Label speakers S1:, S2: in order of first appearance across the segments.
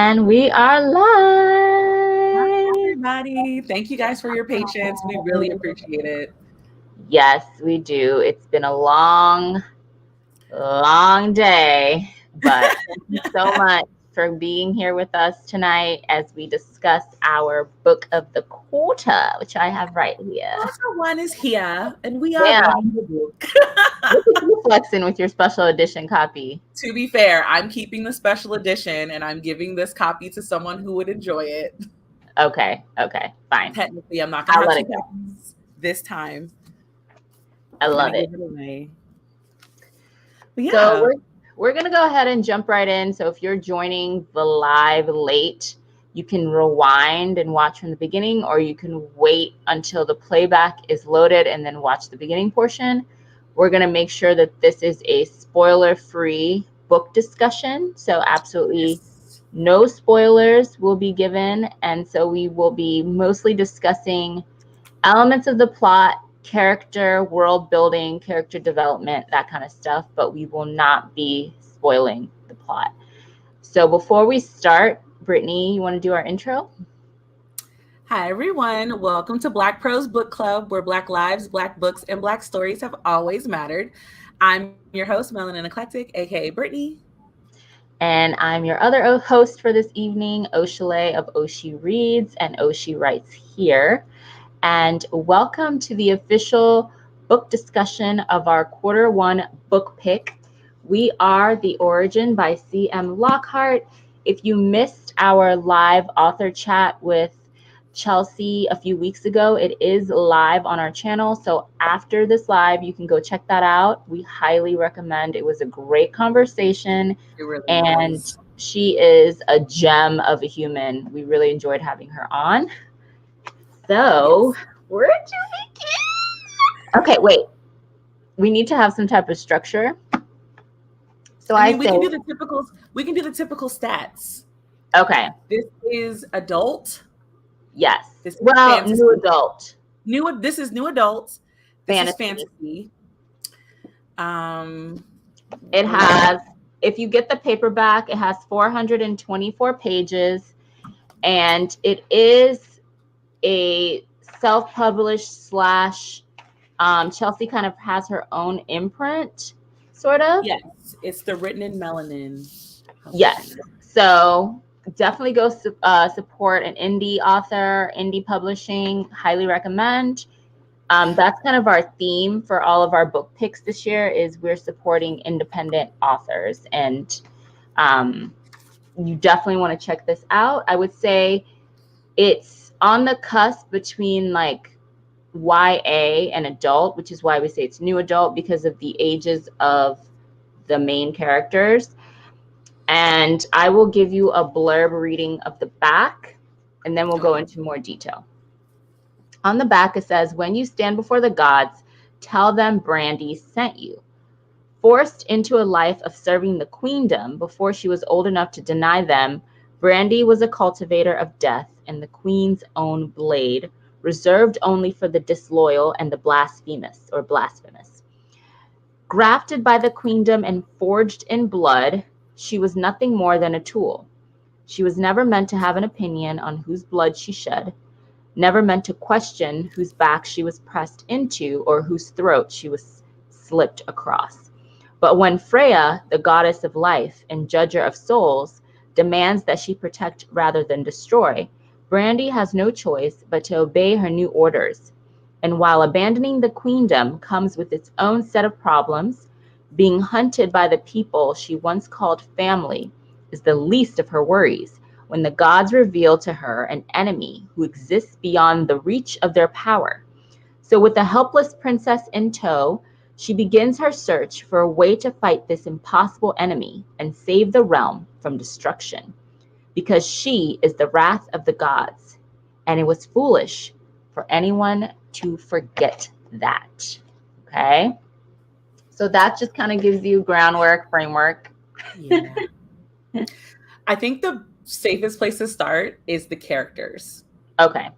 S1: And we are
S2: Hi,
S1: live.
S2: everybody. Thank you guys for your patience. We really appreciate it.
S1: Yes, we do. It's been a long, long day, but thank you so much for being here with us tonight as we discuss our book of the quarter, which I have right here.
S2: Quarter one is here, and we are
S1: Yeah,
S2: reading the book.
S1: look at you flexing with your special edition copy.
S2: To be fair, I'm keeping the special edition, and I'm giving this copy to someone who would enjoy it.
S1: Okay, fine.
S2: Technically, I'm not going to
S1: I'll
S2: have
S1: let
S2: two
S1: it go.
S2: copies this time.
S1: I
S2: I'm going to
S1: love
S2: give
S1: it.
S2: it away. But
S1: So
S2: yeah,
S1: we're gonna go ahead and jump right in. So if you're joining the live late, you can rewind and watch from the beginning, or you can wait until the playback is loaded and then watch the beginning portion. We're gonna make sure that this is a spoiler-free book discussion. So absolutely
S2: yes.
S1: no spoilers will be given. And so we will be mostly discussing elements of the plot, character, world building, character development, that kind of stuff, but we will not be spoiling the plot. So before we start, Brittany, you want to do our intro?
S2: Hi, everyone. Welcome to Black Prose Book Club, where Black lives, Black books, and Black stories have always mattered. I'm your host, Melanin Eclectic, aka Brittany.
S1: And I'm your other host for this evening, Oshale of Oshi Reads and Oshi Writes Here. And welcome to the official book discussion of our quarter one book pick. We are The Origin by C.M. Lockhart. If you missed our live author chat with Chelsea a few weeks ago, it is live on our channel. So after this live, you can go check that out. We highly recommend. It was a great conversation,
S2: It really
S1: and
S2: was.
S1: she is a gem of a human. We really enjoyed having her on. So
S2: Yes.
S1: where to begin? Okay, wait. We need to have some type of structure. So
S2: I
S1: I
S2: mean, we
S1: say,
S2: can do the typical. We can do the typical stats.
S1: okay,
S2: This is adult.
S1: yes.
S2: This is
S1: Well, new
S2: fantasy.
S1: adult
S2: New. This is new adults. This is
S1: fantasy.
S2: fantasy. Um,
S1: It
S2: we have.
S1: has, if you get the paperback, it has 424 pages, and it is a self-published slash Chelsea kind of has her own imprint, sort of.
S2: Yes, it's the Written in Melanin
S1: Yes.
S2: publishing.
S1: So definitely go support an indie author, indie publishing. Highly recommend. That's kind of our theme for all of our book picks this year is we're supporting independent authors. And you definitely want to check this out. I would say it's on the cusp between like YA and adult, which is why we say it's new adult because of the ages of the main characters. And I will give you a blurb reading of the back, and then we'll go
S2: Okay.
S1: into more detail. On the back, it says, "When you stand before the gods, tell them Brandy sent you." Forced into a life of serving the queendom before she was old enough to deny them, Brandy was a cultivator of death and the queen's own blade, reserved only for the disloyal and the blasphemous. Grafted by the queendom and forged in blood, she was nothing more than a tool. She was never meant to have an opinion on whose blood she shed, never meant to question whose back she was pressed into or whose throat she was slipped across. But when Freya, the goddess of life and judger of souls, demands that she protect rather than destroy, Brandy has no choice but to obey her new orders. And while abandoning the queendom comes with its own set of problems, being hunted by the people she once called family is the least of her worries when the gods reveal to her an enemy who exists beyond the reach of their power. So with the helpless princess in tow, she begins her search for a way to fight this impossible enemy and save the realm from destruction. Because she is the wrath of the gods, and it was foolish for anyone to forget that. Okay? So that just kind of gives you groundwork, framework.
S2: Yeah. I think the safest place to start is the characters.
S1: Okay.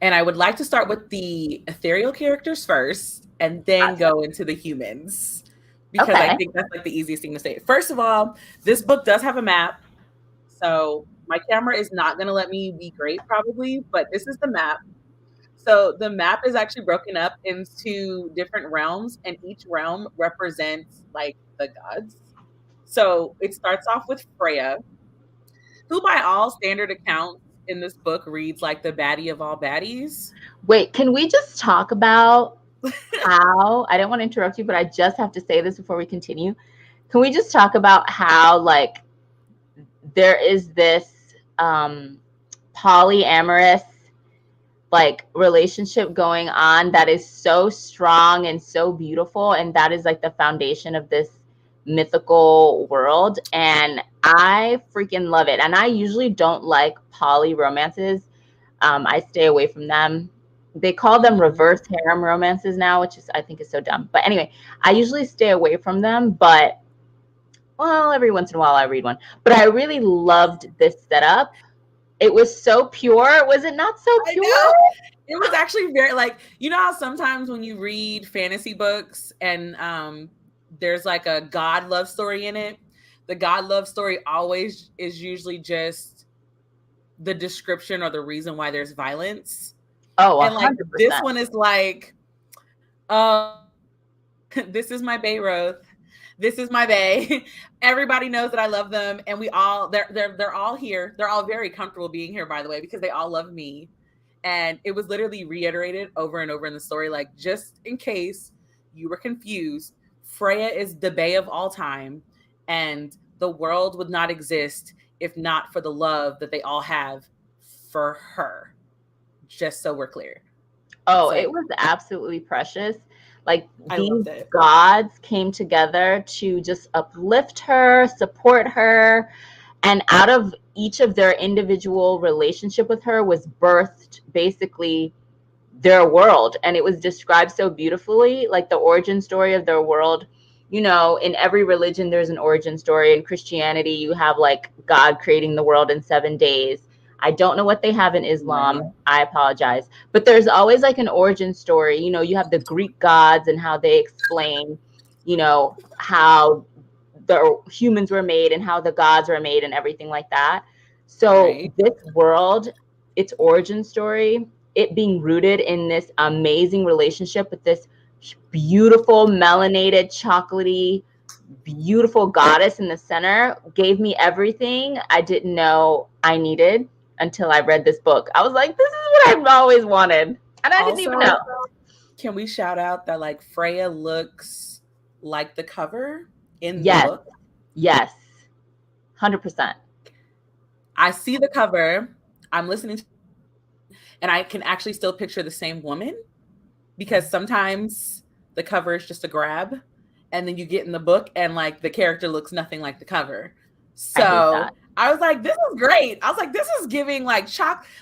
S2: And I would like to start with the ethereal characters first and then
S1: Gotcha.
S2: go into the humans because I
S1: Okay.
S2: think that's like the easiest thing to say. First of all, this book does have a map. So my camera is not going to let me be great probably, but this is the map. So the map is actually broken up into different realms, and each realm represents like the gods. So it starts off with Freya, who by all standard accounts in this book reads like the baddie of all baddies.
S1: Wait, can we just talk about how, I didn't want to interrupt you, but I just have to say this before we continue. Can we just talk about how, like, there is this polyamorous like relationship going on that is so strong and so beautiful, and that is like the foundation of this mythical world, and I freaking love it. And I usually don't like poly romances. I stay away from them. They call them reverse harem romances now, which is, I think, is so dumb. But anyway, I usually stay away from them, but well, every once in a while I read one. But I really loved this setup. It was so pure. Was it not so
S2: I
S1: pure?
S2: know. It was actually very like, you know how sometimes when you read fantasy books and there's like a God love story in it, the God love story always is usually just the description or the reason why there's violence.
S1: Oh,
S2: And like this
S1: 100%.
S2: one is like, oh, this is my Bayroth. This is my Bay. Everybody knows that I love them, and we all they're all here. They're all very comfortable being here, by the way, because they all love me. And it was literally reiterated over and over in the story, like just in case you were confused, Freya is the Bay of all time, and the world would not exist if not for the love that they all have for her. Just so we're clear.
S1: Oh,
S2: It's
S1: it
S2: like
S1: was absolutely precious. Like
S2: I
S1: these
S2: loved it.
S1: gods came together to just uplift her, support her, and out of each of their individual relationship with her was birthed basically their world, and it was described so beautifully, like the origin story of their world. You know, in every religion there's an origin story. In Christianity you have like God creating the world in 7 days. I don't know what they have in
S2: Right.
S1: Islam, I apologize, but there's always like an origin story. You know, you have the Greek gods and how they explain, you know, how the humans were made and how the gods were made and everything like that. So
S2: Right.
S1: this world, its origin story, it being rooted in this amazing relationship with this beautiful melanated chocolatey beautiful goddess in the center, gave me everything I didn't know I needed until I read this book. I was like, this is what I've always wanted, and I didn't even know.
S2: Also, can we shout out that like Freya looks like the cover in the
S1: Yes,
S2: book?
S1: yes, 100%.
S2: I see the cover, I'm listening to, and I can actually still picture the same woman because sometimes the cover is just a grab and then you get in the book and like the character looks nothing like the cover.
S1: I hate that.
S2: So I was like, this is great. I was like, this is giving like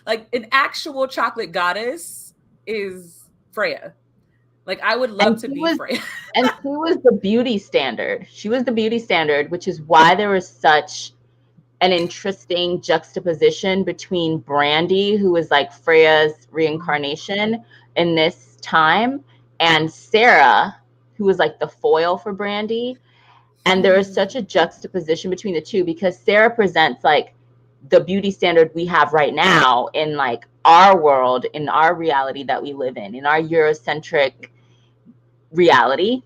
S2: like an actual chocolate goddess is Freya. Like I would love
S1: And
S2: to
S1: she
S2: be
S1: was
S2: Freya.
S1: and she was the beauty standard. She was the beauty standard, which is why there was such an interesting juxtaposition between Brandy, who was like Freya's reincarnation in this time, and Sarah, who was like the foil for Brandy. And there is such a juxtaposition between the two because Sarah presents like the beauty standard we have right now in like our world, in our reality that we live in our Eurocentric reality.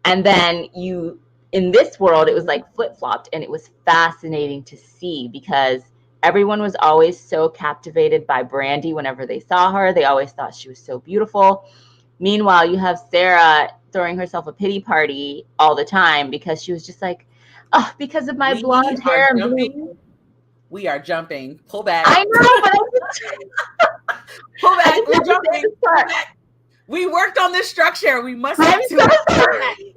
S1: And then you, in this world, it was like flip-flopped, and it was fascinating to see because everyone was always so captivated by Brandy. Whenever they saw her, they always thought she was so beautiful. Meanwhile, you have Sarah throwing herself a pity party all the time because she was just like, oh, because of my
S2: We
S1: blonde
S2: are
S1: hair and blue.
S2: jumping. We are jumping. Pull back.
S1: I know, but
S2: Pull
S1: I
S2: back.
S1: just
S2: We're
S1: have to say
S2: jumping.
S1: this
S2: Pull
S1: part.
S2: back. We worked on this structure. We must
S1: I'm
S2: stick to
S1: so
S2: it.
S1: sorry.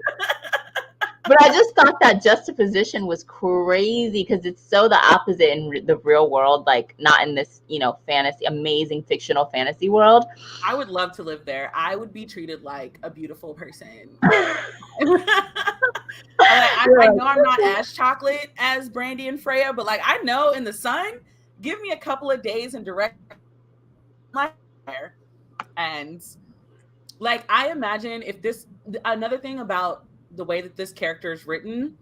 S1: But I just thought that juxtaposition was crazy because it's so the opposite in the real world, like not in this, you know, fantasy, amazing fictional fantasy world.
S2: I would love to live there. I would be treated like a beautiful person. I
S1: You're
S2: know I'm not as chocolate as Brandy and Freya, but like I know in the sun, give me a couple of days in direct my hair. And like I imagine if this another thing about the way that this character is written,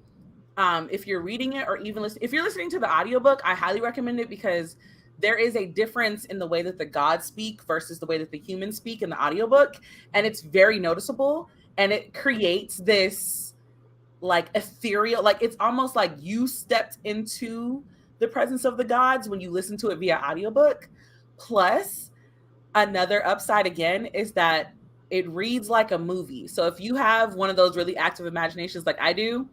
S2: If you're reading it or even if you're listening to the audiobook, I highly recommend it because there is a difference in the way that the gods speak versus the way that the humans speak in the audiobook. And it's very noticeable. And it creates this like ethereal, like it's almost like you stepped into the presence of the gods when you listen to it via audiobook. Plus, another upside again is that it reads like a movie. So if you have one of those really active imaginations like I do,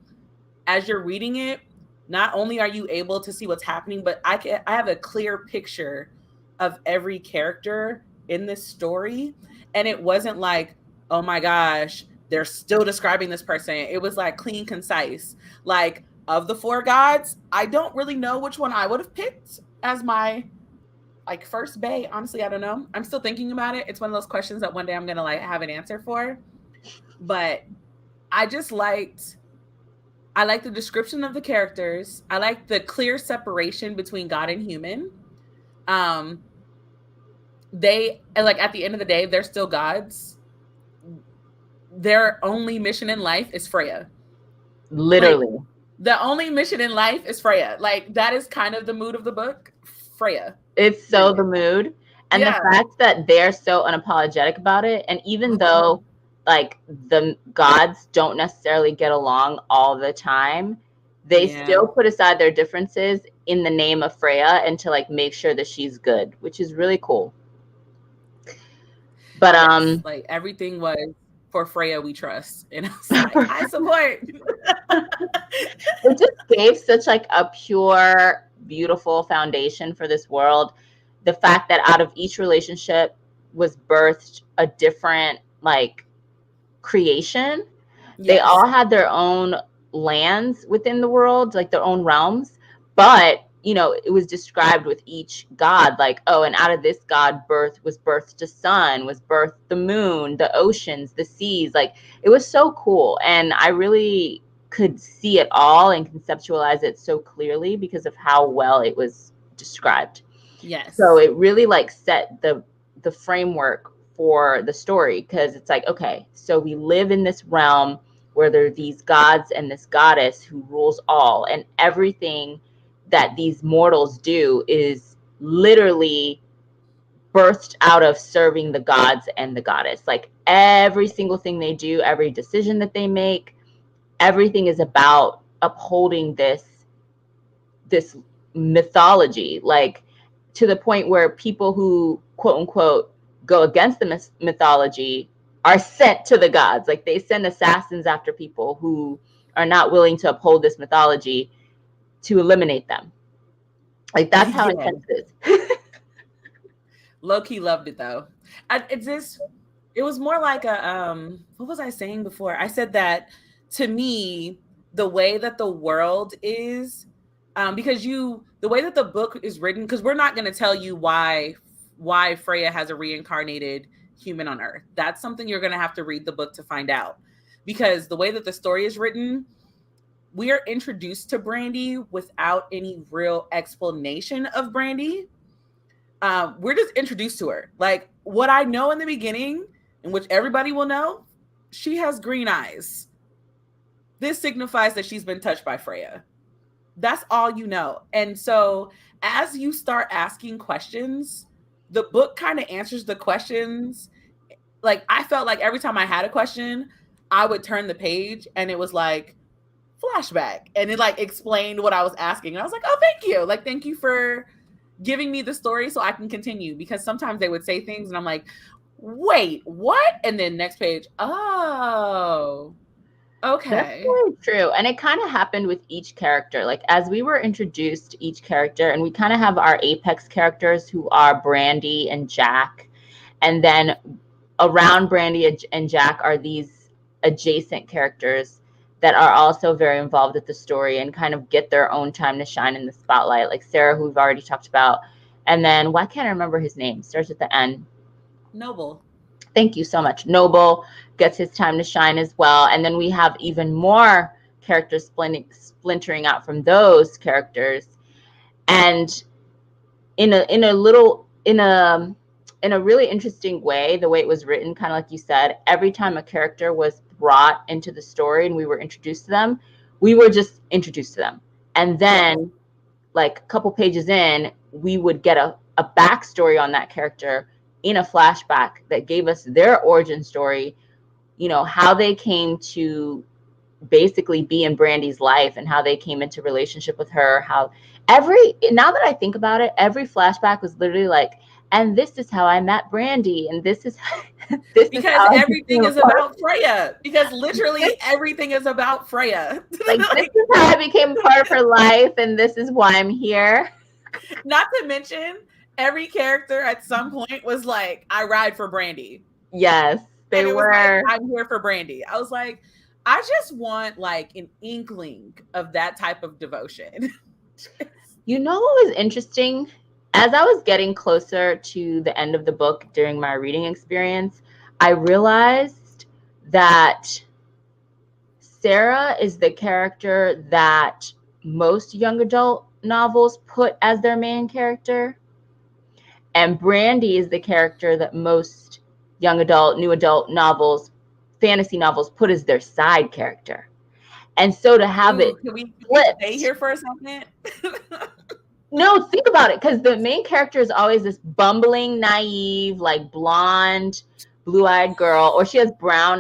S2: as you're reading it, not only are you able to see what's happening, but I have a clear picture of every character in this story. And it wasn't like, oh my gosh, they're still describing this person. It was like clean, concise. Like, of the four gods, I don't really know which one I would have picked as my like first bay. Honestly, I don't know. I'm still thinking about it. It's one of those questions that one day I'm gonna like have an answer for. But I just liked I like the description of the characters. I like the clear separation between God and human. Um, they like at the end of the day, they're still gods. Their only mission in life is Freya. Like
S1: Literally.
S2: the only mission in life is Freya. Like that is kind of the mood of the book. Freya.
S1: It's so the
S2: Period.
S1: mood. And the
S2: Yeah.
S1: fact that they're so unapologetic about it. And even
S2: Uh-huh.
S1: though like the gods don't necessarily get along all the time, they
S2: Yeah.
S1: still put aside their differences in the name of Freya and to like make sure that she's good, which is really cool. But
S2: Yes. Like everything was for Freya we trust. And I was like, I support.
S1: it just gave such like a pure, beautiful foundation for this world. The fact that out of each relationship was birthed a different like creation. They
S2: Yes.
S1: all had their own lands within the world, like their own realms, but it was described with each god like, oh, and out of this god birthed the sun, was birthed the moon, the oceans, the seas. Like it was so cool, and I really could see it all and conceptualize it so clearly because of how well it was described. So
S2: Yes.
S1: it really like set the framework for the story, because it's like, okay, so we live in this realm where there are these gods and this goddess who rules all, and everything that these mortals do is literally birthed out of serving the gods and the goddess. Like every single thing they do, every decision that they make, everything is about upholding this mythology, like to the point where people who quote unquote go against the mythology are sent to the gods. Like they send assassins after people who are not willing to uphold this mythology to eliminate them. Like that's how
S2: Yeah.
S1: intense it is.
S2: Low key loved it though. It was more like a what was I saying before? I said that to me, the way that the world is, because the way that the book is written, because we're not going to tell you why Freya has a reincarnated human on Earth. That's something you're going to have to read the book to find out. Because the way that the story is written, we are introduced to Brandy without any real explanation of Brandy. We're just introduced to her. Like what I know in the beginning, in which everybody will know, she has green eyes. This signifies that she's been touched by Freya. That's all you know. And so as you start asking questions, the book kind of answers the questions. Like I felt like every time I had a question, I would turn the page and it was like flashback, and it like explained what I was asking. And I was like, oh, thank you. Like, thank you for giving me the story so I can continue, because sometimes they would say things and I'm like, wait, what? And then next page, oh,
S1: That's
S2: okay.
S1: very true. And it kind of happened with each character. Like as we were introduced to each character, and we kind of have our apex characters who are Brandy and Jack. And then around Brandy and Jack are these adjacent characters that are also very involved with the story and kind of get their own time to shine in the spotlight. Like Sarah, who we've already talked about. And then why can't I remember his name? Starts at the N.
S2: Noble.
S1: Thank you so much. Noble gets his time to shine as well. And then we have even more characters splintering out from those characters. And in a really interesting way, the way it was written, kind of like you said, every time a character was brought into the story and we were introduced to them, We were just introduced to them. And then, like a couple pages in, we would get a backstory on that character in a flashback that gave us their origin story, you know, how they came to basically be in Brandy's life and how they came into relationship with her. How now that I think about it, every flashback was literally like, and this is how I met Brandy, and this is this is
S2: Because
S1: how I became
S2: everything
S1: a
S2: is
S1: part.
S2: about Freya. Because literally everything is about Freya.
S1: Like, this
S2: Like,
S1: is how I became part of her life, and this is why I'm here.
S2: not to mention, every character at some point was like, I ride for Brandy.
S1: Yes, they
S2: And it was like,
S1: were.
S2: I'm here for Brandy. I was like, I just want like an inkling of that type of devotion.
S1: You know what was interesting? As I was getting closer to the end of the book during my reading experience, I realized that Sarah is the character that most young adult novels put as their main character, and Brandy is the character that most young adult, new adult novels, fantasy novels put as their side character. And so to have
S2: Ooh,
S1: it
S2: can we stay
S1: flipped.
S2: here for a second?
S1: No, think about it, because the main character is always this bumbling, naive, like blonde, blue-eyed girl, or she has brown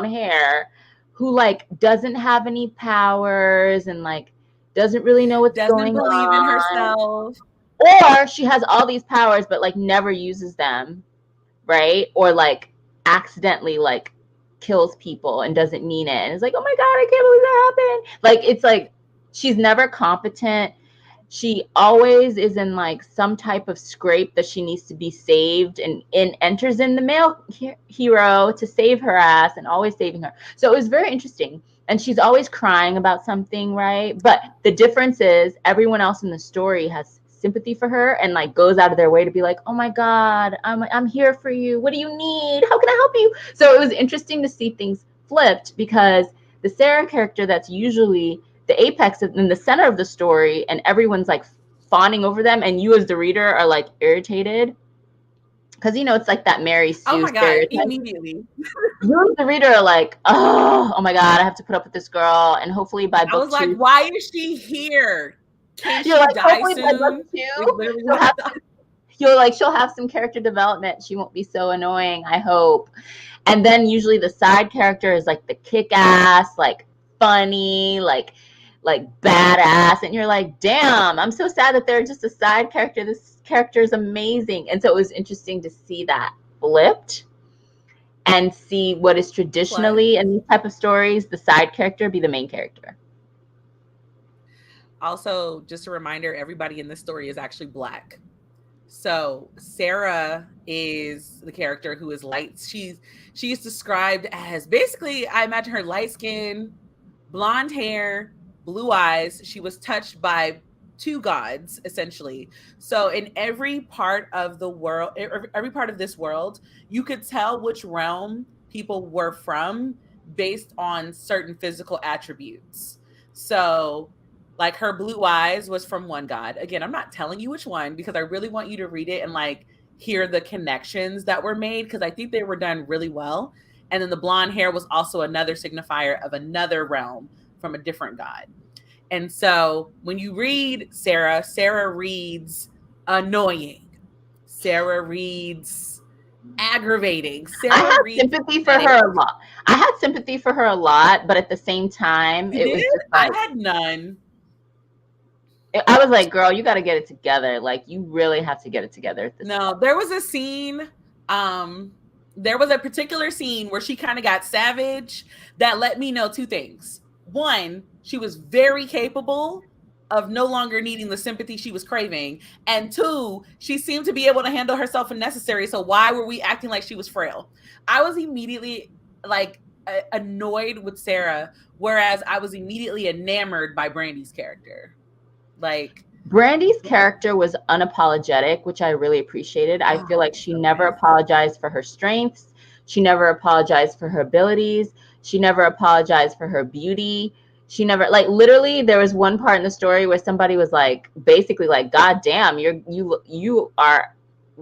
S1: hair, who like doesn't have any powers and like doesn't really know what's
S2: Doesn't
S1: going
S2: believe in
S1: on.
S2: herself.
S1: Or she has all these powers but like never uses them, right? Or like accidentally like kills people and doesn't mean it. And it's like, oh my God, I can't believe that happened. Like, it's like she's never competent. She always is in like some type of scrape that she needs to be saved, and enters in the male hero to save her ass and always saving her. So it was very interesting. And she's always crying about something, right? But the difference is everyone else in the story has sympathy for her and like goes out of their way to be like, oh my God, I'm here for you. What do you need? How can I help you? So it was interesting to see things flipped, because the Sarah character that's usually the apex in the center of the story, and everyone's like fawning over them, and you as the reader are like irritated because, you know, it's like that Mary
S2: Oh
S1: Sue
S2: my God,
S1: stereotype.
S2: immediately.
S1: You as the reader are like, oh my God, I have to put up with this girl, and hopefully by
S2: I
S1: book
S2: was like,
S1: two,
S2: why is she here? Can
S1: you're
S2: she
S1: like,
S2: die
S1: hopefully by book
S2: soon? Like
S1: two
S2: literally
S1: she'll
S2: what I
S1: have
S2: thought.
S1: she'll have some character development. She won't be so annoying, I hope. And then usually the side character is like the kick-ass, like funny, like badass, and you're like, damn, I'm so sad that they're just a side character. This character is amazing. And so it was interesting to see that flipped, and see what is
S2: But
S1: traditionally in these type of stories the side character be the main character.
S2: also, just a reminder, everybody in this story is actually Black. So Sarah is the character who is light. She's described as basically, I imagine her light skin, blonde hair, blue eyes. She was touched by two gods, essentially. So in every part of the world, every part of this world, you could tell which realm people were from based on certain physical attributes. So like her blue eyes was from one god. Again, I'm not telling you which one because I really want you to read it and like hear the connections that were made because I think they were done really well. And then the blonde hair was also another signifier of another realm from a different god. And so when you read Sarah, Sarah reads annoying. Sarah reads aggravating.
S1: I
S2: Sarah
S1: had
S2: reads
S1: sympathy for
S2: pathetic.
S1: her a lot. I had sympathy for her a lot, but at the same time,
S2: You
S1: it
S2: did?
S1: was just
S2: I
S1: like,
S2: had none.
S1: I was like, girl, you got to get it together. Like, you really have to get it together at this point.
S2: No, there was a scene. Um, there was a particular scene where she kind of got savage that let me know two things. One, she was very capable of no longer needing the sympathy she was craving. And two, she seemed to be able to handle herself when necessary. So why were we acting like she was frail? I was immediately like annoyed with Sarah, whereas I was immediately enamored by Brandy's character. Like,
S1: Brandy's character was unapologetic, which I really appreciated. I feel
S2: oh,
S1: like she
S2: so
S1: never
S2: good.
S1: apologized for her strengths. She never apologized for her abilities. She never apologized for her beauty. She never, like, literally there was one part in the story where somebody was like, basically like, God damn, you are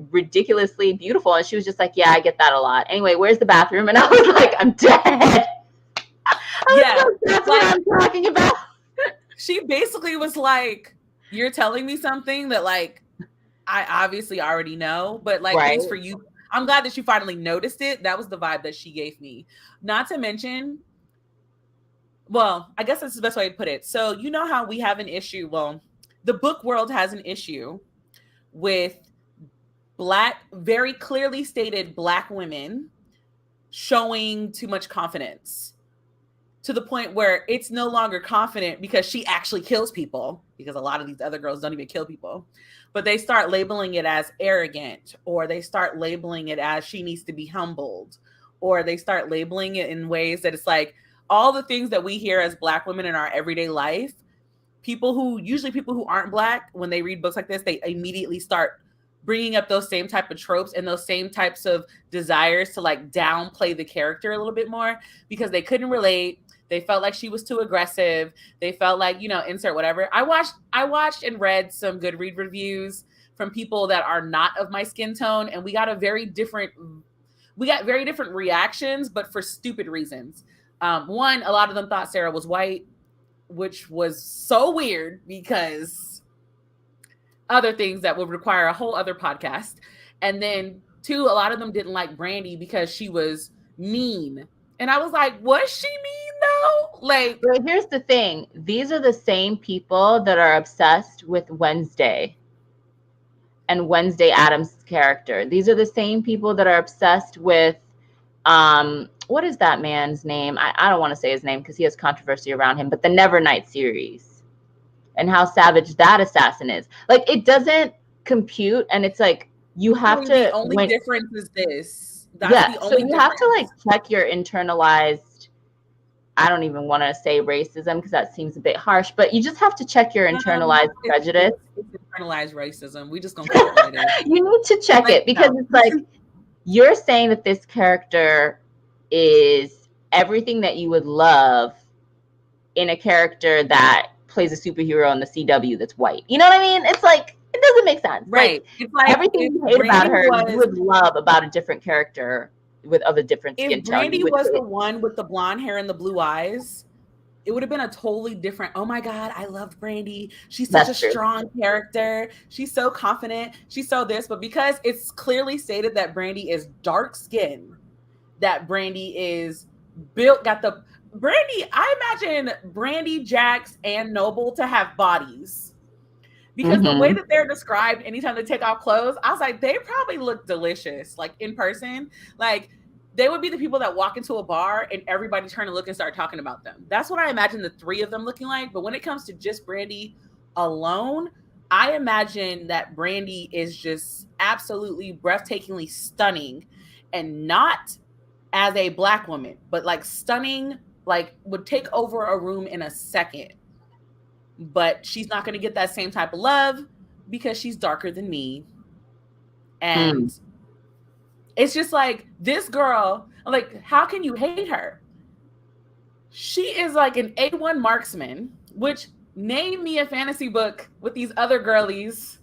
S1: ridiculously beautiful. And she was just like, yeah, I get that a lot. Anyway, where's the bathroom? And I was like, I'm dead.
S2: Yeah,
S1: That's what
S2: like
S1: I'm talking about.
S2: she basically was like, "You're telling me something that like I obviously already know, but like
S1: Right.
S2: thanks for you. I'm glad that you finally noticed it." That was the vibe that she gave me. Not to mention, well, I guess that's the best way to put it. So you know how we have an issue. Well, the book world has an issue with black, very clearly stated black women showing too much confidence to the point where it's no longer confident because she actually kills people, because a lot of these other girls don't even kill people, but they start labeling it as arrogant, or they start labeling it as she needs to be humbled, or they start labeling it in ways that it's like all the things that we hear as black women in our everyday life. People who aren't black, when they read books like this, they immediately start bringing up those same type of tropes and those same types of desires to like downplay the character a little bit more because they couldn't relate. They felt like she was too aggressive. They felt like, insert whatever. I watched and read some good read reviews from people that are not of my skin tone, and we got very different reactions, but for stupid reasons. One, a lot of them thought Sarah was white, which was so weird because other things that would require a whole other podcast. And then two, a lot of them didn't like Brandy because she was mean. And I was like, was she mean though? Like,
S1: But here's the thing. These are the same people that are obsessed with Wednesday and Wednesday Adams' character. These are the same people that are obsessed with what is that man's name? I don't want to say his name because he has controversy around him, but the Nevernight series and how savage that assassin is. Like, it doesn't compute, and it's like you have
S2: the
S1: to
S2: only difference is this. That's
S1: yeah,
S2: the
S1: so
S2: only
S1: you have
S2: difference.
S1: to like check your internalized, I don't even want to say racism because that seems a bit harsh, but you just have to check your internalized prejudice.
S2: It's internalized racism. We just gonna call it what it is.
S1: You need to check
S2: Like,
S1: it because
S2: no.
S1: it's like you're saying that this character is everything that you would love in a character that plays a superhero in the CW that's white. You know what I mean? It's like, it doesn't make sense.
S2: Right.
S1: Like,
S2: It's like
S1: everything
S2: if
S1: you hate about
S2: Brandy
S1: her, you
S2: was
S1: would love about a different character of a different
S2: if
S1: skin tone. You
S2: Brandy
S1: would
S2: was the
S1: hate.
S2: one with the blonde hair and the blue eyes, it would have been a totally different. Oh my God, I love Brandy. She's such a
S1: That's true.
S2: strong character. She's so confident. She's so this. But because it's clearly stated that Brandy is dark skinned, that Brandy is built, got the Brandy, I imagine Brandy, Jax, and Noble to have bodies. Because the way
S1: Mm-hmm.
S2: that they're described anytime they take off clothes, I was like, they probably look delicious, like in person. Like, they would be the people that walk into a bar and everybody turn and look and start talking about them. That's what I imagine the three of them looking like. But when it comes to just Brandy alone, I imagine that Brandy is just absolutely breathtakingly stunning, and not as a black woman, but like stunning, like would take over a room in a second. But she's not going to get that same type of love because she's darker than me.
S1: Mm.
S2: And it's just like, this girl, like, how can you hate her? She is like an A1 marksman, which, name me a fantasy book with these other girlies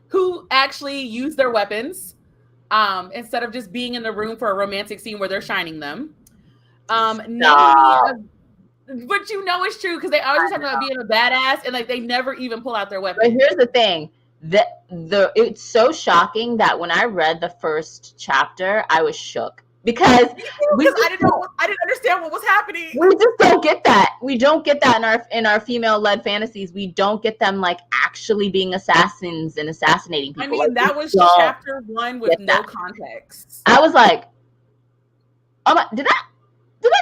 S2: who actually use their weapons instead of just being in the room for a romantic scene where they're shining them. Name me
S1: Stop.
S2: but it's true because they always talk about being a badass and like they never even pull out their
S1: But
S2: weapon.
S1: here's the thing. It's so shocking that when I read the first chapter, I was shook because
S2: Because I didn't understand what was happening.
S1: we just don't get that. We don't get that in our female led fantasies. We don't get them like actually being assassins and assassinating people.
S2: I mean,
S1: Like,
S2: that was chapter 1 with no context.
S1: I was like, oh my, did I just?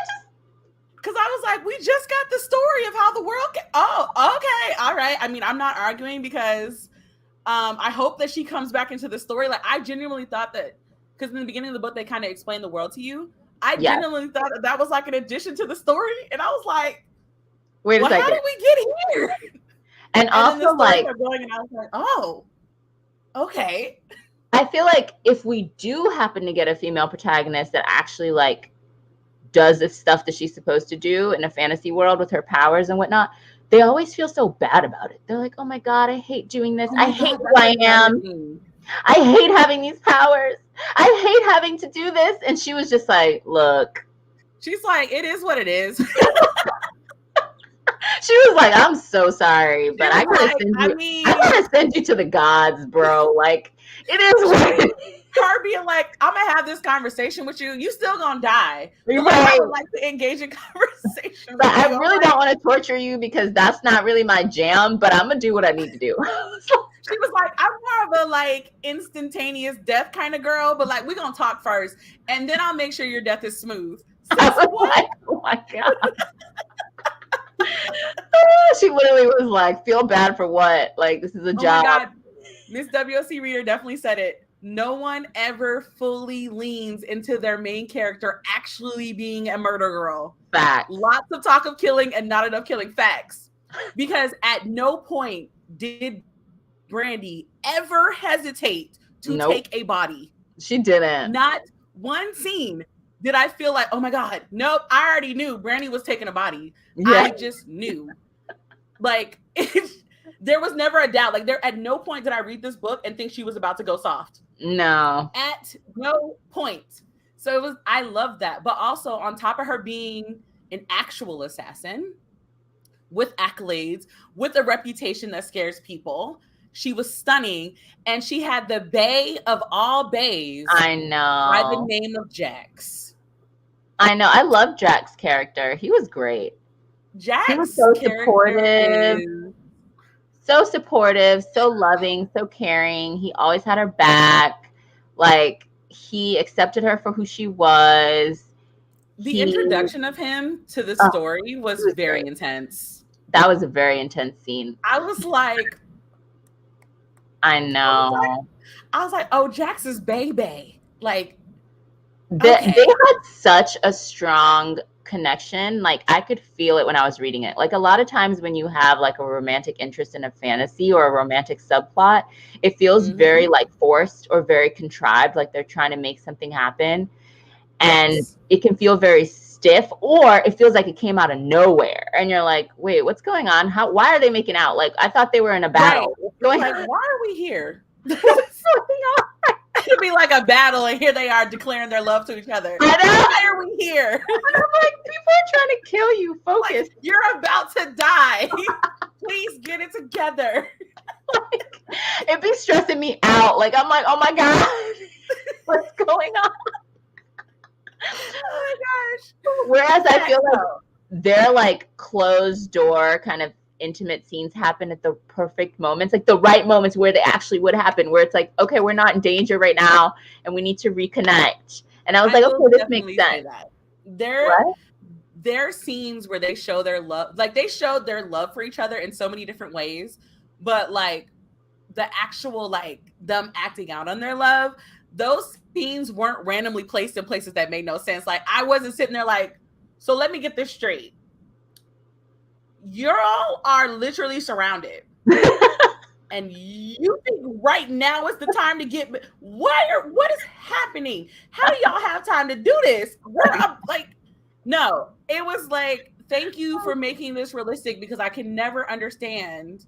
S2: Because I was like, we just got the story of how the world. Okay, all right. I mean, I'm not arguing because I hope that she comes back into the story. Like, I genuinely thought that, because in the beginning of the book they kind of explain the world to you. I genuinely thought that was like an addition to the story, and I was like,
S1: wait a second,
S2: how did we get here?
S1: And also,
S2: then the
S1: like,
S2: going, and I was like, oh, okay.
S1: I feel like if we do happen to get a female protagonist that actually like does the stuff that she's supposed to do in a fantasy world with her powers and whatnot, they always feel so bad about it. They're like, oh my God, I hate doing this. I hate who I am. I hate having these powers. I hate having to do this. And she was just like, look,
S2: She's like, it is what it is.
S1: She was like, I'm so sorry,
S2: She
S1: but
S2: was like, I
S1: I
S2: mean,
S1: gotta send you to the gods, bro. Like, it is what it is.
S2: her being like, I'm gonna have this conversation with you. You still gonna die. But like, I
S1: Right.
S2: would like to engage in conversation
S1: But
S2: with
S1: I
S2: you. I'm
S1: really
S2: like,
S1: don't want to torture you because that's not really my jam, but I'm gonna do what I need to do.
S2: she was like, I'm more of a like instantaneous death kind of girl, but like we're gonna talk first, and then I'll make sure your death is smooth. Sis,
S1: I was
S2: what?
S1: like, oh my God. She literally was like, feel bad for what? Like, this is a
S2: Oh my
S1: job.
S2: god, Miss WOC Reader definitely said it. No one ever fully leans into their main character actually being a murder girl.
S1: Facts.
S2: Lots of talk of killing and not enough killing. Facts. Because at no point did Brandy ever hesitate to
S1: Nope.
S2: take a body.
S1: She didn't.
S2: Not one scene did I feel like, oh my God, nope, I already knew Brandy was taking a body.
S1: Yeah.
S2: I just knew. Like, there was never a doubt. Like, there at no point did I read this book and think she was about to go soft.
S1: No.
S2: At no point. So it was, I love that. But also, on top of her being an actual assassin with accolades, with a reputation that scares people, she was stunning. And she had the bae of all baes
S1: I
S2: by the
S1: know.
S2: name of Jax.
S1: I know. I love Jack's character. He was great. He was
S2: Jack's
S1: so
S2: character
S1: supportive.
S2: is
S1: So supportive, so loving, so caring. He always had her back. Like, he accepted her for who she was.
S2: the
S1: He,
S2: introduction of him to the
S1: oh,
S2: story
S1: he
S2: was
S1: was
S2: very
S1: great.
S2: intense.
S1: That was a very intense scene.
S2: I was like,
S1: I know.
S2: oh, Jax is baby. Like,
S1: They
S2: okay.
S1: had such a strong connection. Like, I could feel it when I was reading it. Like, a lot of times when you have like a romantic interest in a fantasy or a romantic subplot, it feels very like forced or very contrived, like they're trying to make something happen. And
S2: Yes.
S1: it can feel very stiff, or it feels like it came out of nowhere and you're like, wait, what's going on? Why are they making out? Like, I thought they were in a battle.
S2: Right.
S1: What's going
S2: Like,
S1: on?
S2: why are we here?
S1: What's going on?
S2: It'd be like a battle, and here they are declaring their love to each other.
S1: I know.
S2: Why are we here?
S1: And I'm like, people are trying to kill you. Focus.
S2: Like, you're about to die. Please get it together.
S1: Like, it'd be stressing me out. Like, I'm like, oh my God, what's going on?
S2: Oh my gosh.
S1: Whereas I feel like their like closed door kind of intimate scenes happen at the perfect moments, like the right moments where they actually would happen, where it's like, okay, we're not in danger right now and we need to reconnect. And I was like, okay, this makes sense.
S2: Their scenes where they show their love, like they showed their love for each other in so many different ways, but like the actual like them acting out on their love, those scenes weren't randomly placed in places that made no sense. Like, I wasn't sitting there like, so let me get this straight. You all are literally surrounded. And you think right now is the time to get what is happening? How do y'all have time to do this? Like, no, it was like, thank you for making this realistic, because I can never understand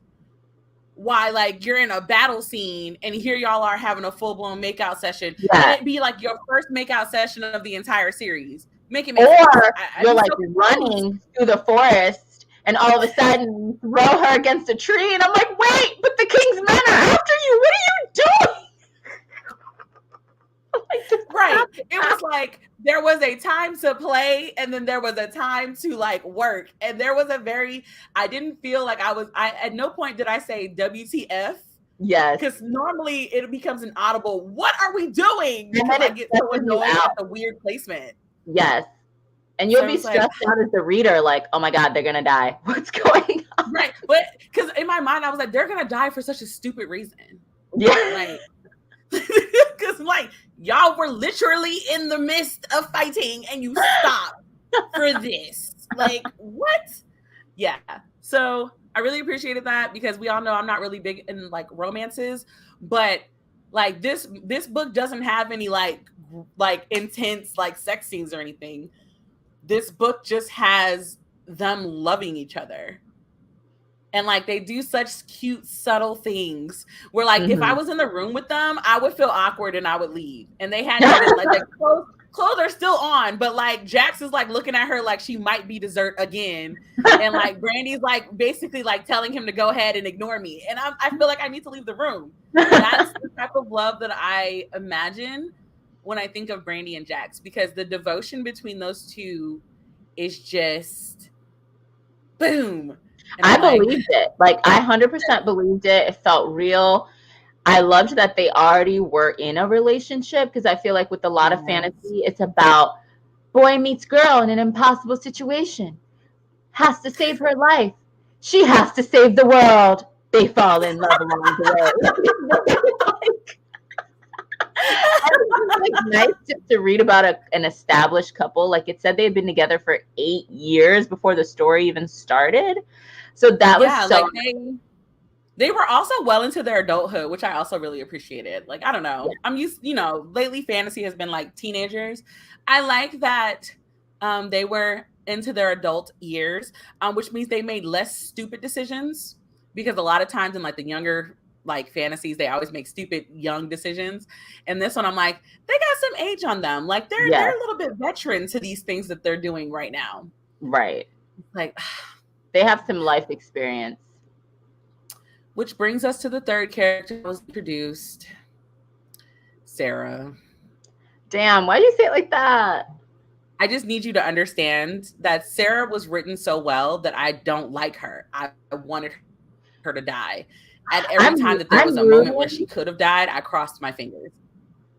S2: why, like, you're in a battle scene and here y'all are having a full-blown makeout session.
S1: Yeah.
S2: And it'd be like your first makeout session of the entire series. Make it make
S1: or
S2: sense.
S1: you're like running through the forest and all of a sudden throw her against a tree, and I'm like, wait, but the king's men are after you. What are you doing?
S2: Right. It was like there was a time to play and then there was a time to like work. And there was I didn't feel like I at no point did I say WTF.
S1: Yes.
S2: Because normally it becomes an audible, what are we doing?
S1: And then
S2: I get so annoyed at the weird placement.
S1: Yes. And you'll be stressed out as the reader, like, oh my God, they're going to die. What's going on?
S2: Right. But because in my mind, I was like, they're going to die for such a stupid reason.
S1: Yeah.
S2: Like, because like, y'all were literally in the midst of fighting and you stopped for this. Like, what? Yeah. So I really appreciated that, because we all know I'm not really big in like romances, but like this book doesn't have any like intense like sex scenes or anything. This book just has them loving each other. And like they do such cute, subtle things where like if I was in the room with them, I would feel awkward and I would leave. And they had like clothes are still on, but like Jax is like looking at her like she might be dessert again. And like Brandy's like basically like telling him to go ahead and ignore me. And I feel like I need to leave the room. That's the type of love that I imagine when I think of Brandy and Jax, because the devotion between those two is just boom. And
S1: I
S2: I'm like,
S1: believed it. Like, I 100% believed it. It felt real. I loved that they already were in a relationship, because I feel like with a lot of
S2: yes.
S1: fantasy, it's about boy meets girl in an impossible situation, has to save her life. She has to save the world. They fall in love along the way. It's like nice to read about an established couple. Like, it said they had been together for 8 years before the story even started. So that was
S2: Yeah,
S1: so
S2: like they were also well into their adulthood, which I also really appreciated. Like, I don't
S1: yeah,
S2: know. I'm used, lately fantasy has been like teenagers. I like that they were into their adult years, which means they made less stupid decisions, because a lot of times in like the younger like fantasies, they always make stupid young decisions. And this one, I'm like, they got some age on them. Like they're
S1: yes,
S2: a little bit veteran to these things that they're doing right now.
S1: right.
S2: Like,
S1: They have some life experience.
S2: which brings us to the third character that was introduced, Sarah.
S1: Damn, why do you say it like that?
S2: I just need you to understand that Sarah was written so well that I don't like her. I wanted her to die. At every time that there was a
S1: I'm
S2: moment where she
S1: rooting.
S2: could have died, I crossed my fingers.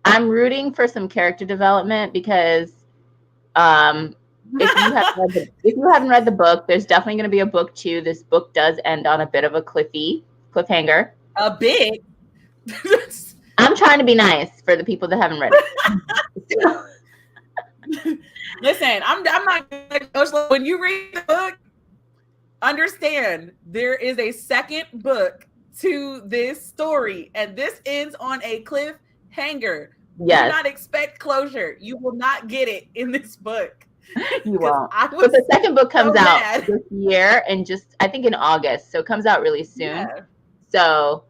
S1: I'm rooting for some character development, because um, if you haven't read the book, there's definitely going to be a book 2. This book does end on a bit of a cliffhanger.
S2: A bit.
S1: I'm trying to be nice for the people that haven't read it.
S2: Listen, I'm not when you read the book, understand there is a second book to this story, and this ends on a cliffhanger. Do
S1: Yes,
S2: not expect closure. You will not get it in this book.
S1: you
S2: Because
S1: won't.
S2: I
S1: But
S2: was
S1: the second book comes
S2: so
S1: out
S2: mad.
S1: this year, and just I think in August, so it comes out really soon.
S2: Yeah.
S1: So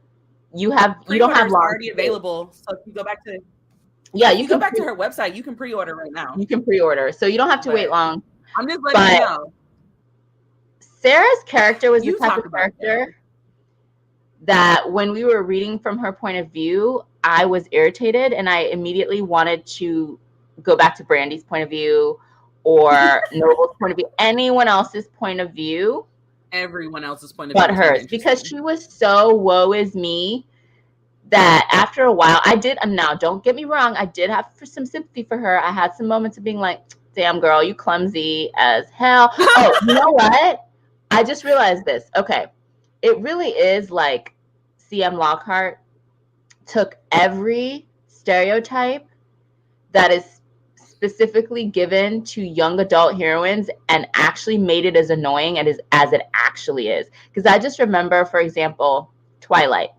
S1: you don't have
S2: Pre-order is
S1: long
S2: already
S1: to wait.
S2: available. So if you go back to
S1: Yeah,
S2: if you go back to her website, you can pre-order right now.
S1: you can pre-order, so you don't have to wait
S2: But
S1: long.
S2: I'm just letting you
S1: But
S2: know.
S1: Sarah's character was the
S2: You
S1: type
S2: talk
S1: of
S2: about Sarah.
S1: character that when we were reading from her point of view, I was irritated, and I immediately wanted to go back to Brandy's point of view or Noble's point of view, anyone else's point of view
S2: Everyone else's point of view
S1: but
S2: was not
S1: hers, because
S2: interesting.
S1: she was so woe is me that after a while I did. And now don't get me wrong, I did have some sympathy for her. I had some moments of being like, damn girl, you clumsy as hell. Oh, you know what? I just realized this. Okay. It really is like CM Lockhart took every stereotype that is specifically given to young adult heroines and actually made it as annoying as it actually is. Because I just remember, for example, Twilight.